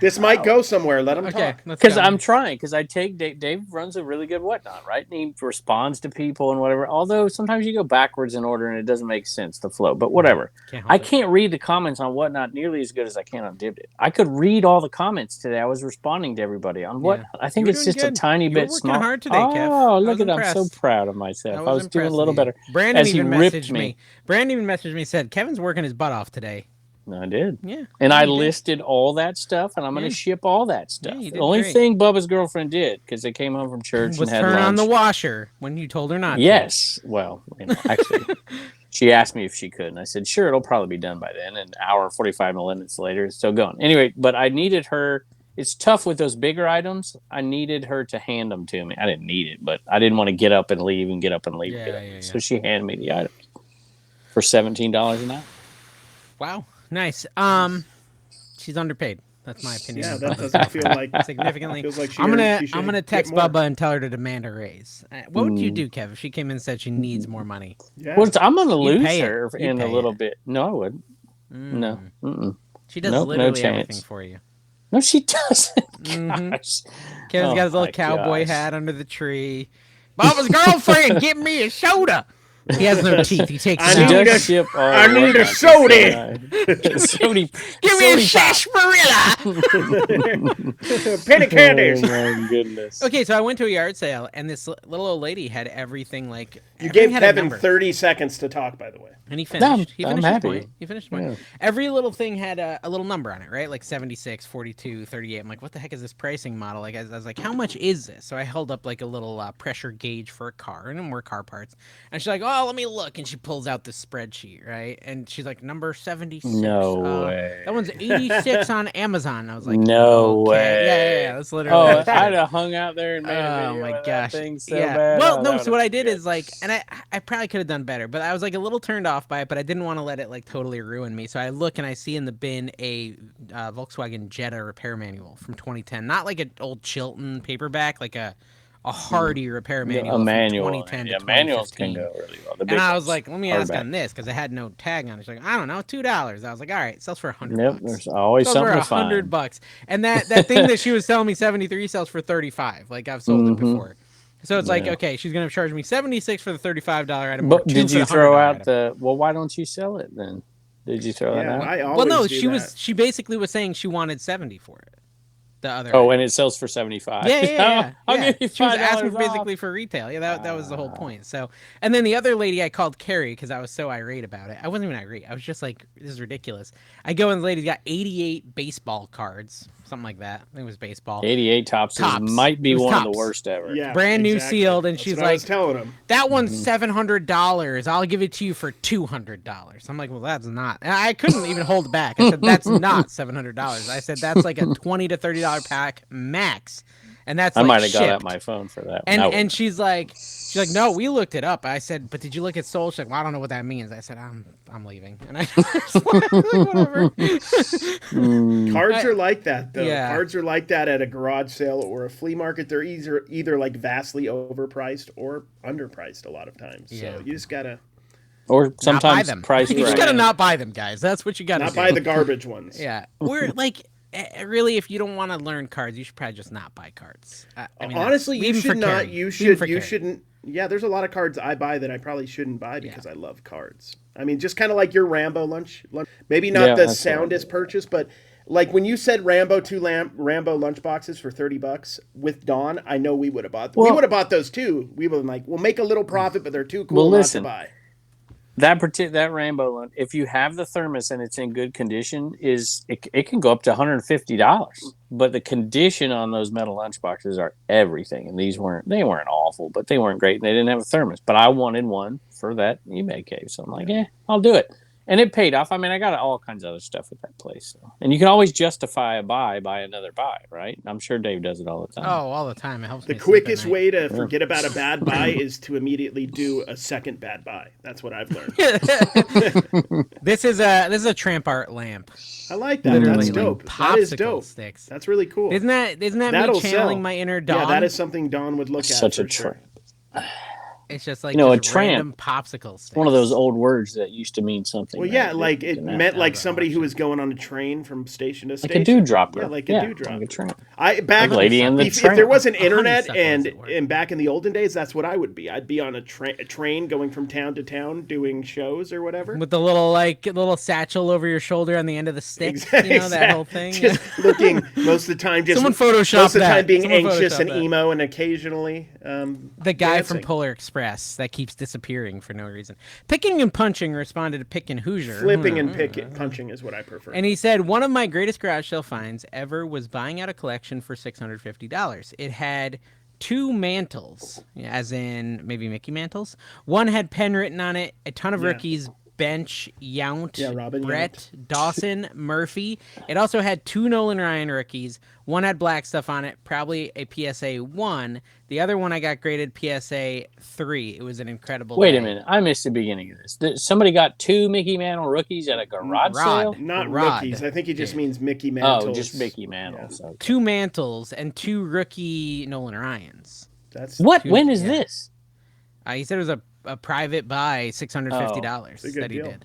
This might go somewhere. Let him talk. Because I'm trying. Because I take Dave runs a really good Whatnot, right? And he responds to people and whatever. Although sometimes you go backwards in order and it doesn't make sense, the flow. But whatever. I can't read the comments on Whatnot nearly as good as I can on Divd. I could read all the comments today. I was responding to everybody on Whatnot. I think it's just a tiny bit small. Hard today, Kev. Oh, look at I'm so proud of myself. I was doing a little better. Brandon even messaged me. Brandon even messaged me, said Kevin's working his butt off today. No, I did. Yeah. And I listed all that stuff, and I'm going to ship all that stuff. The only thing Bubba's girlfriend did, because they came home from church was and had turn lunch. on the washer when you told her not to. Yes. Well, actually, she asked me if she could, and I said, sure, it'll probably be done by then. An hour, 45 minutes later, it's still going. Anyway, but I needed her. It's tough with those bigger items. I needed her to hand them to me. I didn't need it, but I didn't want to get up and leave and get up and leave. So she handed me the items for $17 an hour. Wow. Nice. She's underpaid. That's my opinion. Yeah, that doesn't feel like significantly. Feels like I'm gonna text Bubba and tell her to demand a raise. What would you do, Kev, if she came in and said she needs more money? Yeah. Well, I'm gonna lose her in a little bit. No, I wouldn't. No. She does literally everything for you. No, she doesn't. Kevin's got his little cowboy hat under the tree. Bubba's girlfriend, give me a soda. He has no teeth. He takes I it need out. a- ship all I the need way a out to soda. Sony. Give me a Sony pop. sarsaparilla. Penny candies. Oh my goodness. Okay, so I went to a yard sale, and this little old lady had everything like. You everything gave had a Kevin number. 30 seconds to talk, by the way. And he finished. He I'm finished his happy. point. He finished his point. Yeah. Every little thing had a little number on it, right? Like 76, 42, 38. I'm like, what the heck is this pricing model? Like, I was like, how much is this? So I held up like a little pressure gauge for a car, and more car parts. And she's like, oh, let me look. And she pulls out this spreadsheet, right? And she's like, number 76. No way. That one's 86 on Amazon. And I was like, No okay. way. Yeah. That's literally. Oh, what it I'd is. have hung out there and made a Oh video my of gosh! that thing so yeah. bad. Well, Oh, no. that So what I would've did been is like, and I probably could have done better, but I was like a little turned off by it, but I didn't want to let it like totally ruin me. So I look and I see in the bin a Volkswagen Jetta repair manual from 2010, not like an old Chilton paperback, like a Hardy repair manual. a manual. From 2010 Yeah, to manuals 2015. can go really well. The big And I was ones, like, let me ask hardback. on this because I had no tag on it. She's like, I don't know, $2. I was like, all right, it sells for $100. Yep, there's always Sells for something to find. $100. And that thing that she was selling me 73 sells for 35. Like I've sold it before. So it's like, okay, she's gonna charge me 76 for the $35 item. But $2 did for you the throw $100 out item. the? Well, why don't you sell it then? Did you throw that out? I always Well, no, do she that. she basically was saying she wanted 70 for it. The other. Oh, and it sells for 75. Yeah. I'll give you She was $5 asking off. basically for retail. Yeah, that was the whole point. So, and then the other lady I called Carrie because I was so irate about it. I wasn't even irate. I was just like, this is ridiculous. I go and the lady's got 88 baseball cards, something like that. I think it was baseball. 88 tops might be one of the worst ever. Yeah, Brand new exactly. sealed, and That's she's what I was like, telling him. that one's $700. I'll give it to you for $200. I'm like, well, that's not. And I couldn't even hold back. I said, that's not $700. I said, that's like a $20 to $30 pack max, and that's I like might have got shipped. out my phone for that. And she's like, no, we looked it up. I said, but did you look at sold? She's like, well, I don't know what that means. I said, I'm leaving. And I whatever. Cards are like that, though. Yeah. Cards are like that at a garage sale or a flea market. They're either like vastly overpriced or underpriced a lot of times. Yeah. So you just gotta or sometimes not buy them. price You just right. gotta not buy them, guys. That's what you gotta not do. buy the garbage ones. Yeah, we're like, really, if you don't want to learn cards, you should probably just not buy cards. I mean, Honestly, you even should for not. Carrie. You Even for should. You Carrie. shouldn't. Yeah, there's a lot of cards I buy that I probably shouldn't buy because I love cards. I mean, just kind of like your Rambo lunch. Maybe not Yeah, the that's what I soundest do. purchase, but like when you said Rambo Rambo lunch boxes for $30 with Dawn, I know we would have bought. We Well- would have bought those too. We would have been like, we'll make a little profit, but they're too cool Well, not listen. to buy. That Rambo one, if you have the thermos and it's in good condition, it can go up to $150. But the condition on those metal lunchboxes are everything, and they weren't awful, but they weren't great, and they didn't have a thermos. But I wanted one for that eBay cave, so I'm like, I'll do it. And it paid off. I mean, I got all kinds of other stuff at that place. So. And you can always justify a buy by another buy, right? I'm sure Dave does it all the time. Oh, all the time. It helps The me sleep at quickest night. way to forget about a bad buy is to immediately do a second bad buy. That's what I've learned. This is a Tramp art lamp. I like that. Literally, That's like dope. That is popsicle dope. sticks. That's really cool. Isn't that That'll me channeling sell. my inner Dawn? Yeah, that is something Dawn would look at. Such a for sure. tramp. It's just like a just tramp. random popsicle sticks. One of those old words that used to mean something. Well, right? yeah, like it Didn't meant have like that somebody who option. was going on a train from station to like station. a dewdropper. Yeah, like a dewdropper. Like a tramp. I back Like Lady and the if Tramp. there wasn't internet Honeysuckle, as it were. and back in the olden days, that's what I would be. I'd be on a train going from town to town doing shows or whatever. with the little satchel over your shoulder on the end of the stick. You know that whole thing. Just looking most of the time, just Someone photoshopped most of the time that. being Someone anxious photoshopped and that. emo, and occasionally The guy dancing. from Polar Express that keeps disappearing for no reason. Picking and punching responded to Pick and Hoosier. flipping and punching is what I prefer. And he said, one of my greatest garage sale finds ever was buying out a collection for $650. It had 2 mantles, as in maybe Mickey mantles. One had pen written on it, a ton of rookies, Bench, Yount, Yeah, Robin Brett, Dawson, Murphy. It also had 2 Nolan Ryan rookies. One had black stuff on it, probably a PSA 1. The other one I got graded PSA 3. It was an incredible Wait day. a minute. I missed the beginning of this. Somebody got 2 Mickey Mantle rookies at a garage sale? Not Rod rookies. I think he just means Mickey Mantles. Oh, just Mickey Mantles. Okay. 2 mantles and 2 rookie Nolan Ryans. That's What? 2 When is yeah. this? He said it was a private buy, $650 That's a good that he deal. did.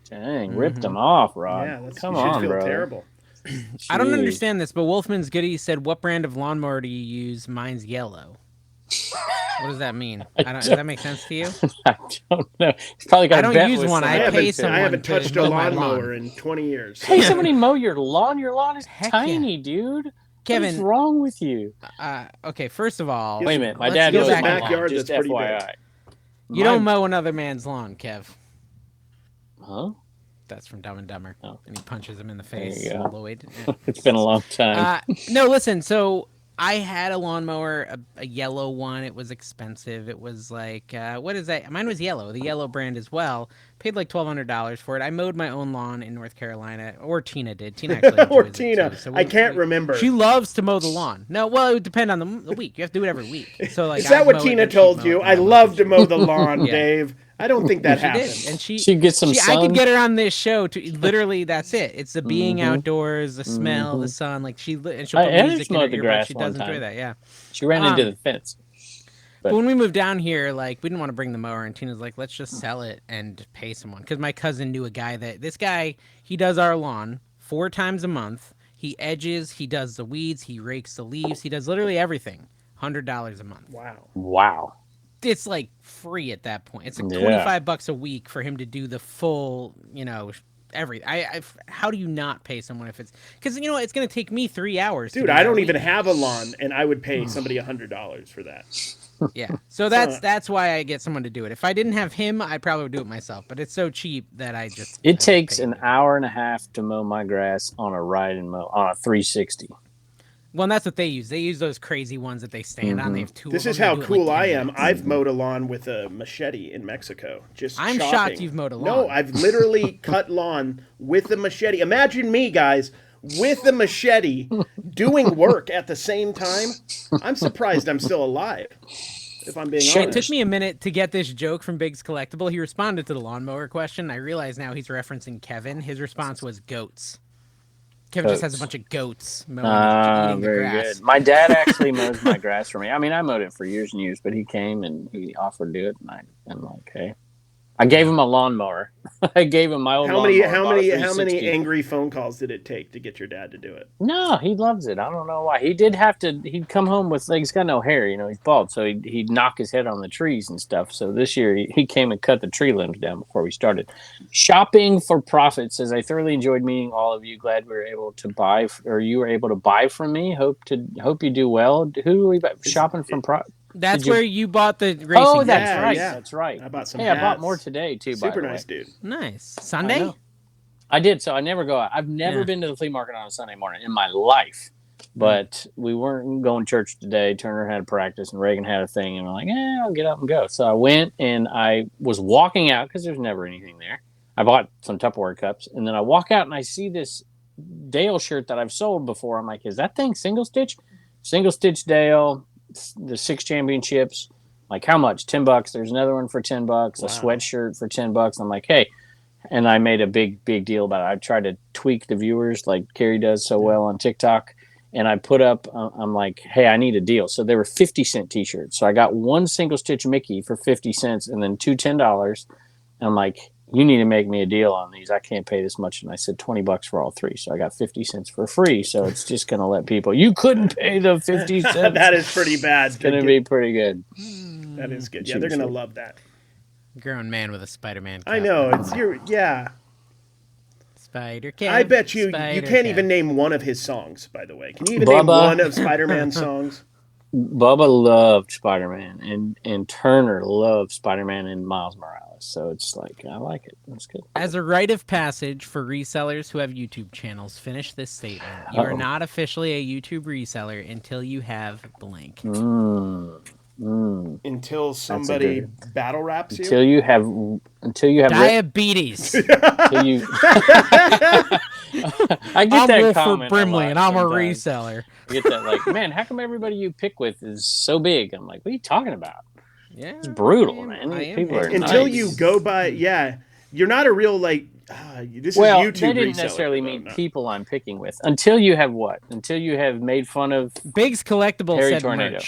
Dang, ripped them off, Rod. Yeah, that's, Come you should on, feel bro. terrible. I don't Jeez. understand this, but Wolfman's Goodies said, what brand of lawnmower do you use? Mine's yellow. What does that mean? Does that make sense to you? I don't know. He's probably got. I don't use one. I pay someone. I haven't touched a lawnmower in 20 years. Pay somebody mow your lawn. Your lawn is Heck tiny, dude. Kevin, what's wrong with you? Okay, first of all, wait a minute. My dad knows my backyard. Just FYI. You don't mow another man's lawn, Kev. Huh? That's from Dumb and Dumber. Oh. And he punches him in the face. Lloyd. Yeah. It's been a long time. No, listen. So I had a lawnmower, a yellow one. It was expensive. It was like, what is that? Mine was yellow, the yellow brand as well. Paid like $1,200 for it. I mowed my own lawn in North Carolina, or Tina did. Tina actually or Tina. Too, so I can't remember. She loves to mow the lawn. No, well, it would depend on the week. You have to do it every week. So like, is that what Tina told you? I love to mow the lawn, Dave. I don't think that happened. And she gets some sun. I could get her on this show to literally. That's it. It's the being outdoors, the smell, the sun. Like she'll put music in her earbuds. She does enjoy that. Yeah. She ran into the fence. But when we moved down here, like we didn't want to bring the mower, and Tina's like, let's just sell it and pay someone. Because my cousin knew a guy he does our lawn 4 times a month. He edges, he does the weeds, he rakes the leaves, he does literally everything. $100 a month. Wow. It's like free at that point. It's like $25 a week for him to do the full, everything. How do you not pay someone if it's because it's going to take me 3 hours. Dude, I don't even have a lawn, and I would pay somebody $100 for that. Yeah, so that's why I get someone to do it. If I didn't have him, I probably would do it myself. But it's so cheap that I just. It takes an hour and a half to mow my grass on a ride and mow on a 360. Well, and that's what they use. They use those crazy ones that they stand on. They have 2 This is how cool I am. I've mowed a lawn with a machete in Mexico. I'm shocked you've mowed a lawn. No, I've literally cut lawn with a machete. Imagine me, guys, with a machete doing work at the same time. I'm surprised I'm still alive, if I'm being honest. It took me a minute to get this joke from Biggs Collectible. He responded to the lawnmower question. I realize now he's referencing Kevin. His response was goats. Kevin just has a bunch of goats mowing eating the grass. Good. My dad actually mows my grass for me. I mean, I mowed it for years and years, but he came and he offered to do it, and I'm like, okay. I gave him a lawnmower. I gave him my old lawnmower. How many angry phone calls did it take to get your dad to do it? No, he loves it. I don't know why. He did have to. He'd come home with he's got no hair. He's bald, so he'd knock his head on the trees and stuff. So this year he came and cut the tree limbs down before we started. Shopping for Profit says, I thoroughly enjoyed meeting all of you. Glad we were able to buy, or you were able to buy from me. Hope you do well. Who are we shopping from Profit? That's where you bought the racing. Oh, that's right. Yeah. That's right. I bought some hats. I bought more today, too, Super nice, dude. Nice. Sunday? I did, so I never go out. I've never been to the flea market on a Sunday morning in my life. But we weren't going to church today. Turner had a practice, and Reagan had a thing. And I'm like, I'll get up and go. So I went, and I was walking out because there's never anything there. I bought some Tupperware cups. And then I walk out, and I see this Dale shirt that I've sold before. I'm like, is that thing single stitch? Single stitch Dale. The 6 championships, like how much? $10. There's another one for $10. Wow. A sweatshirt for $10. I'm like, hey, and I made a big deal about it. I tried to tweak the viewers like Carrie does so well on TikTok, and I put up. I'm like, hey, I need a deal. So they were 50-cent T-shirts. So I got 1 single stitch Mickey for 50 cents, and then 2 $10. And I'm like, you need to make me a deal on these. I can't pay this much. And I said $20 for all 3. So I got 50 cents for free. So it's just going to let people, you couldn't pay the 50 cents. That is pretty bad. It's going to be pretty good. That is good. Yeah, they're going to love that. Grown man with a Spider-Man cap. I know. Spider cap. I bet you can't even name one of his songs, by the way. Can you even name one of Spider-Man's songs? Bubba loved Spider-Man, and Turner loved Spider-Man and Miles Morales. So it's like, I like it. That's good. As a rite of passage for resellers who have YouTube channels, finish this statement. You are not officially a YouTube reseller until you have blank. Until somebody battle raps you? Until you have diabetes. I get that Wolf comment for Brimley, and I'm sometimes. a reseller. I get that, like, man, how come everybody you pick with is so big? I'm like, what are you talking about? Yeah, it's brutal, man. People are until nice. You go by, you're not a real this is YouTube. They didn't necessarily mean people I'm picking with. Until you have what? Until you have made fun of Biggs Collectible Harry said Tornado.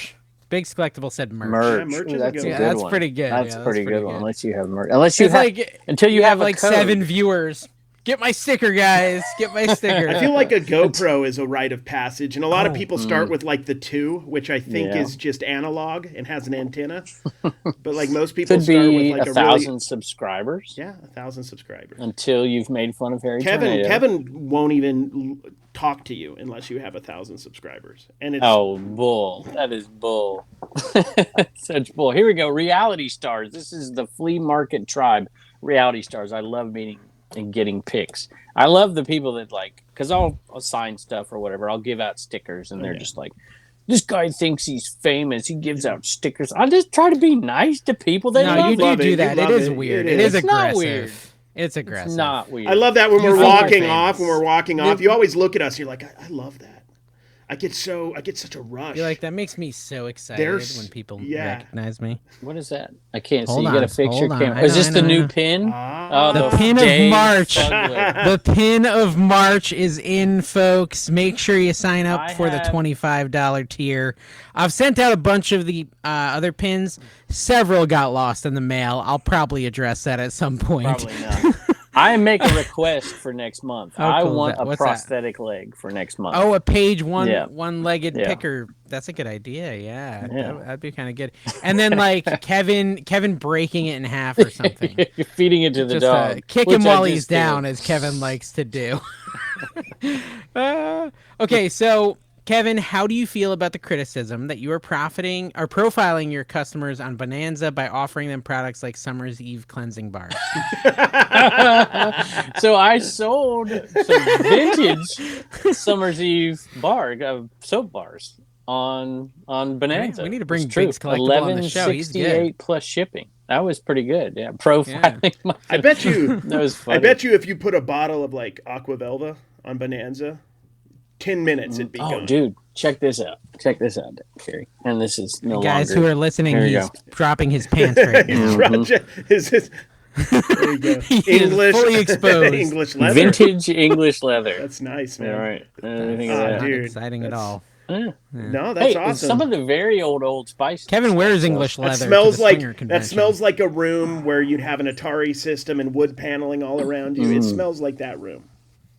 Biggs Collectible said merch. Merch. Ooh, that's a good that's one. pretty good. That's that's pretty good one. Unless you have merch. Unless you have like until you have like a code. 7 viewers. Get my sticker, guys. Get my sticker. I feel like a GoPro is a rite of passage, and a lot of people start with like the 2, which I think is just analog and has an antenna. But like most people start with like 1,000 subscribers. Yeah, 1,000 subscribers. Until you've made fun of Harry Kevin. Tornado. Kevin won't even talk to you unless you have 1,000 subscribers, and it's bull. That is bull. Such bull. Here we go. Reality stars. This is the flea market tribe. Reality stars. I love meeting and getting pics. I love the people that like, because I'll sign stuff or whatever. I'll give out stickers, and they're just like, this guy thinks he's famous. He gives out stickers. I just try to be nice to people. They love you do that. It is weird. It is aggressive. Not weird. It's aggressive. It's not weird. I love that when we're walking off. When we're walking off, you always look at us. You're like, I love that. I get such a rush. You're like, that makes me so excited when people recognize me. What is that? I can't see. You got to fix your camera. Is this the new pin? The pin of March. The pin of March is in, folks. Make sure you sign up for the $25 tier. I've sent out a bunch of the other pins. Several got lost in the mail. I'll probably address that at some point. Probably not. I make a request for next month. I want a prosthetic leg for next month. Oh, a page one-legged picker. That's a good idea. Yeah. That'd be kind of good. And then like Kevin breaking it in half or something. You're feeding it to the dog. Kick him while he's down, as Kevin likes to do. Okay, so Kevin, how do you feel about the criticism that you are profiling your customers on Bonanza by offering them products like Summer's Eve cleansing bars? So I sold some vintage Summer's Eve soap bars on Bonanza. We need to bring Biggs Collectible on the show. He's good. plus shipping. That was pretty good. Yeah, profiling. Yeah. I bet you. That was funny. I bet you if you put a bottle of like Aqua Velva on Bonanza, 10 minutes it'd be gone. Oh, dude, check this out. Check this out, Carrie. And this is no guys longer... who are listening, he's dropping his pants right now. There you go. English, fully exposed. English leather. Vintage English leather. That's nice, man. All right. That's not exciting at all. Yeah. No, that's awesome. Some of the very Old Spice. Kevin wears English leather. That smells like a room where you'd have an Atari system and wood paneling all around you. It smells like that room.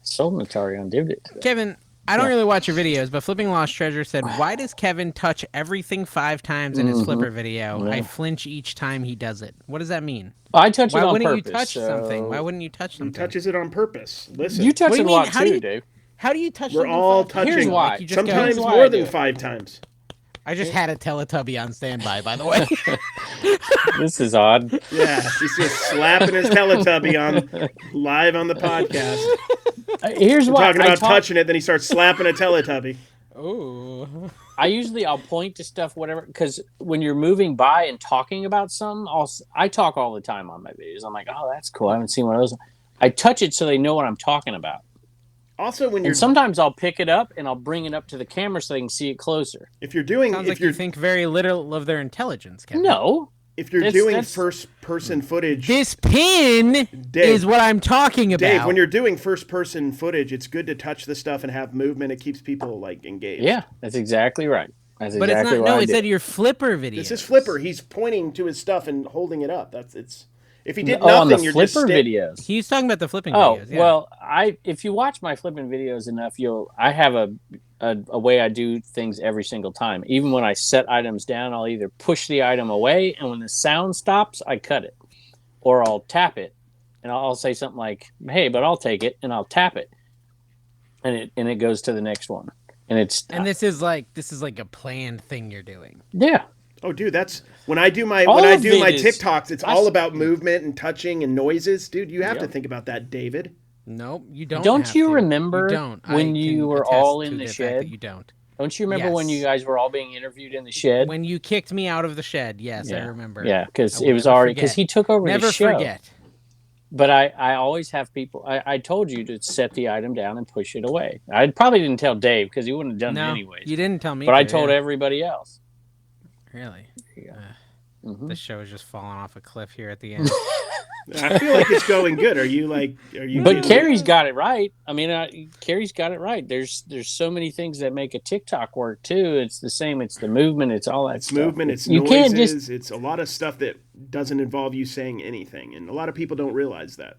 Sold an Atari on Divot. Kevin, I don't really watch your videos, but Flipping Lost Treasure said, why does Kevin touch everything 5 times in his flipper video? I flinch each time he does it. What does that mean? I touch it on purpose. Why wouldn't you touch something? Why wouldn't you touch something? He touches it on purpose. Listen. You touch it a lot too, Dave. How do you touch We're all touching. Here's why. Like sometimes more than 5 times. I just had a Teletubby on standby, by the way. This is odd. Yeah, he's just slapping his Teletubby on live on the podcast. Here's why. Talking about touching it, then he starts slapping a Teletubby. Oh. I'll point to stuff, whatever, because when you're moving by and talking about something, I talk all the time on my videos. I'm like, oh, that's cool. I haven't seen one of those. I touch it so they know what I'm talking about. Also, sometimes I'll pick it up and I'll bring it up to the camera so they can see it closer. If you're doing, sounds like you think very little of their intelligence, Kevin. No. If you're doing first-person footage... This pin is what I'm talking about. Dave, when you're doing first-person footage, it's good to touch the stuff and have movement. It keeps people, like, engaged. Yeah, that's exactly right. But it's not... No, it said your Flipper video. This is Flipper. He's pointing to his stuff and holding it up. If he did nothing, on the you're flipper just... videos. He's talking about the flipping videos. Yeah. Well, if you watch my flipping videos enough, I have a way I do things every single time. Even when I set items down, I'll either push the item away, and when the sound stops, I cut it. Or I'll tap it, and I'll say something like, hey, but I'll take it, and I'll tap it. And it goes to the next one. And this is like a planned thing you're doing. Yeah. Oh, dude, that's when I do my TikToks. It's all about movement and touching and noises, dude. You have to think about that, David. Nope, you don't. Don't you remember when you were all in the shed? You don't. Don't you remember when you guys were all being interviewed in the shed? When you kicked me out of the shed, yes, I remember. Yeah, because it was already because he took over the show. Never forget. But I always have people. I told you to set the item down and push it away. I probably didn't tell Dave because he wouldn't have done it anyways. You didn't tell me. But I told everybody else. Really? This show is just falling off a cliff here at the end. I feel like it's going good. Are you? But Carrie's got it right. I mean, Carrie's got it right. There's so many things that make a TikTok work too. It's the same. It's the movement. It's all that. It's stuff. Movement. It's noises. Can't just... It's a lot of stuff that doesn't involve you saying anything, and a lot of people don't realize that.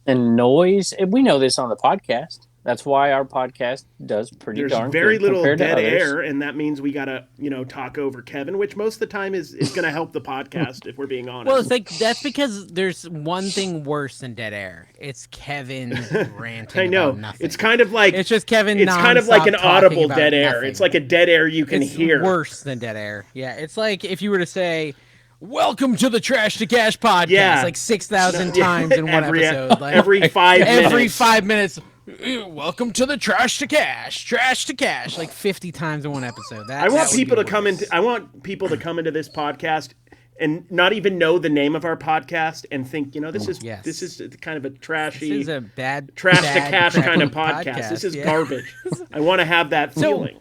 And noise. We know this on the podcast. That's why our podcast does pretty darn good. There's very little dead air, and that means we gotta, talk over Kevin, which most of the time is going to help the podcast if we're being honest. Well, it's like that's because there's one thing worse than dead air. It's Kevin ranting. I know. About nothing. It's kind of like it's just Kevin. It's kind of like an audible dead air. Nothing. It's like a dead air you can it's hear. Worse than dead air. Yeah, it's like if you were to say, "Welcome to the Trash to Cash podcast," like 6,000 times in one episode. Like every 5 minutes. Every 5 minutes. Welcome to the Trash to Cash, like 50 times in one episode. I want people to come into. I want people to come into this podcast and not even know the name of our podcast and think, this is kind of a trashy. This is a bad trash to cash kind of podcast. This is garbage. I want to have that feeling.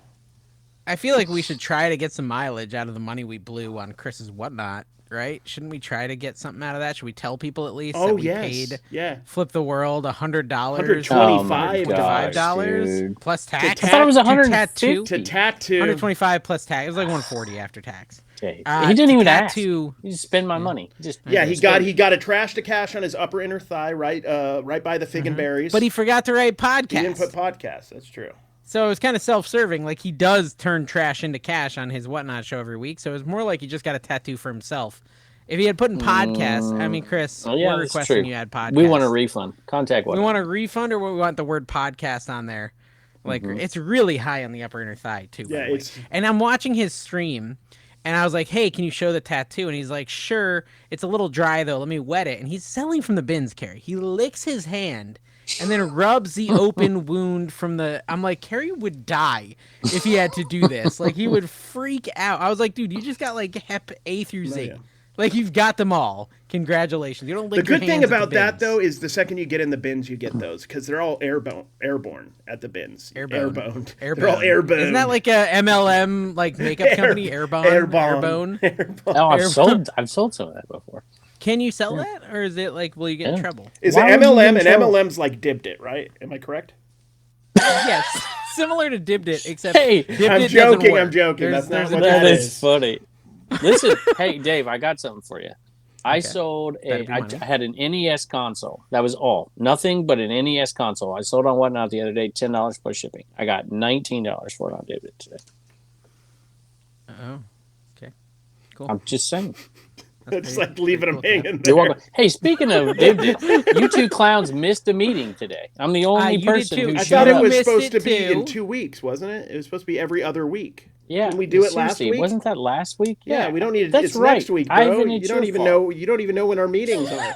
I feel like we should try to get some mileage out of the money we blew on Chris's whatnot. Right? Shouldn't we try to get something out of that? Should we tell people at least that we paid Flip the World $100? $125 plus tax. I thought it was $150 to tattoo. $125 plus tax. It was like $140 after tax. He didn't even ask. He just spend my money. He got a trash to cash on his upper inner thigh, right by the fig and berries. But he forgot to write podcast. He didn't put podcast. That's true. So it was kind of self-serving. Like, he does turn trash into cash on his Whatnot show every week. So it was more like he just got a tattoo for himself. If he had put in podcast, I mean, Chris, we're requesting you add podcast. We want a refund. Contact Whatnot. We want a refund, or we want the word podcast on there. Like, it's really high on the upper inner thigh, too. Yeah, and I'm watching his stream, and I was like, hey, can you show the tattoo? And he's like, sure. It's a little dry, though. Let me wet it. And he's selling from the bins, Carrie. He licks his hand and then rubs the open wound from the... I'm like, Carrie would die if he had to do this. Like, he would freak out. I was like, dude, you just got, like, Hep A through Z. Yeah. Like, you've got them all. Congratulations. You don't lick the your good hands thing about the that, though, is the second you get in the bins, you get those. Because they're all airborne at the bins. Airborne. They're all airborne. Isn't that like a MLM, like, makeup company? Airborne? Oh, I've sold some of that before. Can you sell that, or is it like, will you get in trouble? Is it MLM? And MLM's like Dibbed It, right? Am I correct? Yes, similar to Dibbed It, except I'm joking. That's not what that is. That is funny. Listen, hey Dave, I got something for you. I sold I had an NES console. That was all. Nothing but an NES console. I sold on Whatnot the other day, $10 plus shipping. I got $19 for it on Dibbed It today. Oh, okay, cool. I'm just saying. It's like leaving them hanging there. Hey, speaking of Dibbed It, you two clowns missed a meeting today. I'm the only person who I thought it was supposed to be in 2 weeks, wasn't it? It was supposed to be every other week. Yeah, didn't we do it last week? Wasn't that last week? Yeah, we don't need it. That's it's right. Next week, bro. You don't even know when our meetings are.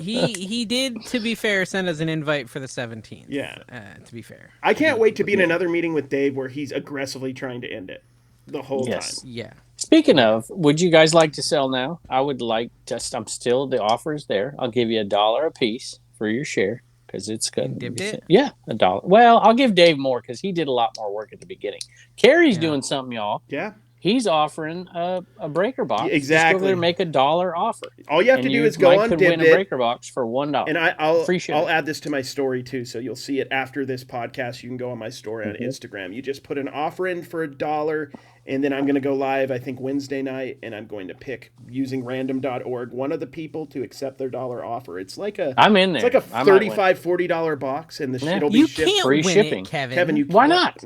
He did, to be fair, send us an invite for the 17th. Yeah. To be fair. I can't wait to be in another meeting with Dave where he's aggressively trying to end it the whole time. Yeah. Speaking of, would you guys like to sell now? I would like the offer is there. I'll give you $1 a piece for your share because it's good. Dipped it? Yeah, $1. Well, I'll give Dave more because he did a lot more work at the beginning. Carrie's doing something, y'all. Yeah. He's offering a breaker box. Exactly. Just go over there and make $1 offer. All you have to do is go on Dibbed It. Win a breaker box for $1. And I'll add this to my story too, so you'll see it after this podcast. You can go on my story on Instagram. You just put an offer in for $1, and then I'm going to go live, I think, Wednesday night, and I'm going to pick, using random.org, one of the people to accept their $1 offer. It's like I'm in there. It's like a $35, $40 box, and the shit will be shipped. You can't free win shipping. It, Kevin. Kevin, why not?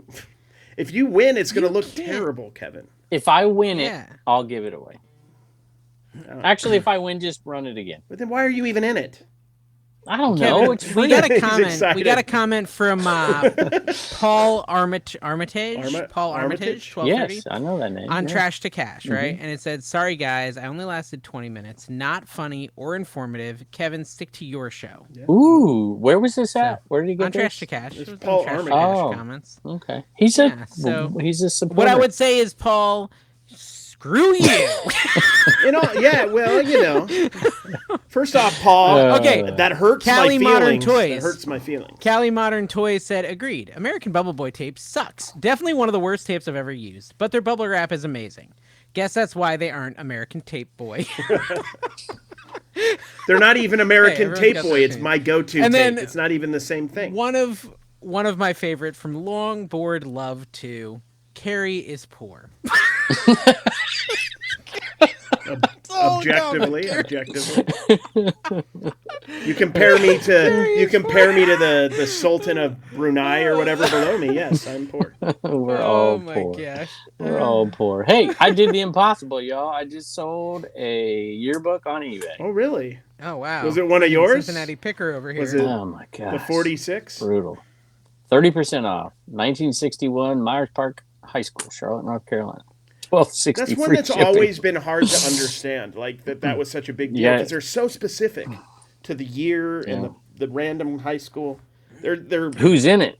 If you win, it's going to look terrible, Kevin. If I win it, I'll give it away. Actually, if I win, just run it again. But then why are you even in it? I don't know. It's free. We got a comment. We got a comment from Paul Armitage. Paul Armitage. 1230. Yes, I know that name. On Trash to Cash, right? And it said, "Sorry guys, I only lasted 20 minutes. Not funny or informative. Kevin, stick to your show." Yeah. Ooh, where was this at? Where did he get on this? Trash to Cash? It's Paul Armitage. Comments. Okay, he's a supporter. What I would say is, Paul, screw you. First off, Paul. Okay, that hurts Cali my Modern feelings. Toys. That hurts my feelings. Cali Modern Toys said, agreed. American Bubble Boy tape sucks. Definitely one of the worst tapes I've ever used. But their bubble wrap is amazing. Guess that's why they aren't American Tape Boy. They're not even American Tape Boy. It's my go-to tape. It's not even the same thing. One of my favorite from Longboard Love 2, Carrie is poor. Objectively. You compare me to the Sultan of Brunei or whatever below me. Yes, I'm poor. We're all my poor. Gosh. We're all poor. Hey, I did the impossible, y'all. I just sold a yearbook on eBay. Oh, really? Oh, wow. Was it one of yours? Cincinnati picker over here. Was it Oh my gosh. the 46? Brutal. 30% off. 1961 Myers Park High School, Charlotte, North Carolina. 1260. That's one that's always been hard to understand. Like that was such a big deal because they're so specific to the year and the random high school. They're who's in it?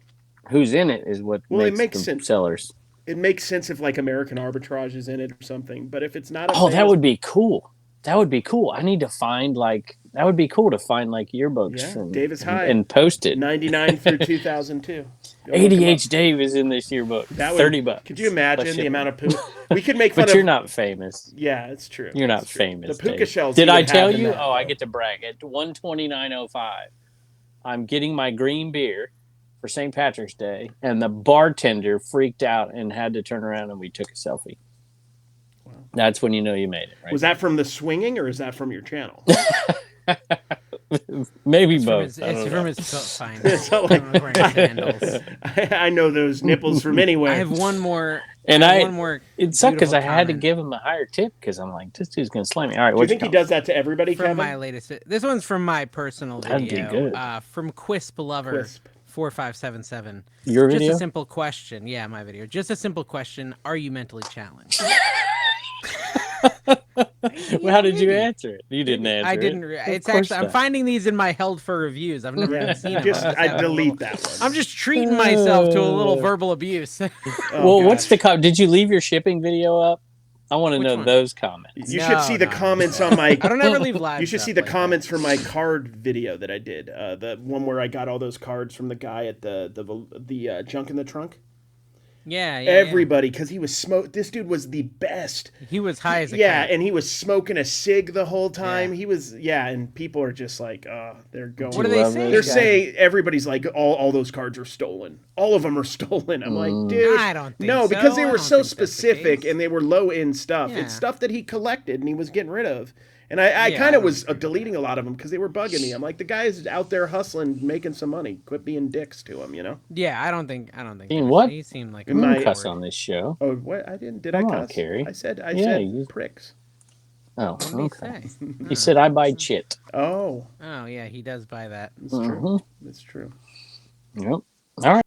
Who's in it is what makes them sense. Sellers. It makes sense if like American Arbitrage is in it or something. But if it's not, that would be cool. That would be cool. I need to find that would be cool to find yearbooks from Davis High and post it. 99 through 2002. ADH Dave is in this yearbook. $30. Could you imagine the amount of poop? We could make fun but you're not famous. Yeah, it's true. You're not famous. The puka shells. Did I tell you? I get to brag. At 129.05, I'm getting my green beer for St. Patrick's Day, and the bartender freaked out and had to turn around and we took a selfie. Wow. That's when you know you made it, right? Was that from the swinging or is that from your channel? Maybe it's both. It's from his fine. I know those nipples from anywhere. I have one more. It sucked because I had to give him a higher tip because I'm like, this dude's gonna slay me. All right, do you think he does that to everybody? From Kevin? my latest, this one's from my personal video. That'd be good. From Quisp Lover 4577. Your video? Just a simple question. Yeah, my video. Just a simple question. Are you mentally challenged? Well, how did you answer it? You didn't answer it. I didn't. It's actually. I'm finding these in my held for reviews. I've never even seen them. I delete that one. I'm just treating myself to a little verbal abuse. What's the did you leave your shipping video up? I want to know those comments. You should see the comments on my. I don't ever leave live. You should see the comments from my card video that I did. The one where I got all those cards from the guy at the junk in the trunk. Yeah, everybody, because he was this dude was the best. He was high as a cat. And he was smoking a cig the whole time. He was, and people are just like, they're going. What do they say? They're saying everybody's like, all those cards are stolen. All of them are stolen. I'm like, dude, I don't think no, so. because they were so specific and they were low end stuff. Yeah. It's stuff that he collected and he was getting rid of. And I kind of was deleting a lot of them because they were bugging me. I'm like, the guy's out there hustling, making some money. Quit being dicks to him, you know? Yeah, I don't think. What? He seemed like a cuss on this show. Oh, what? I didn't. Did I cuss? Carrie. I said pricks. Oh, okay. He said I buy chit. Oh. Oh yeah, he does buy that. It's true. It's true. Yep. All right.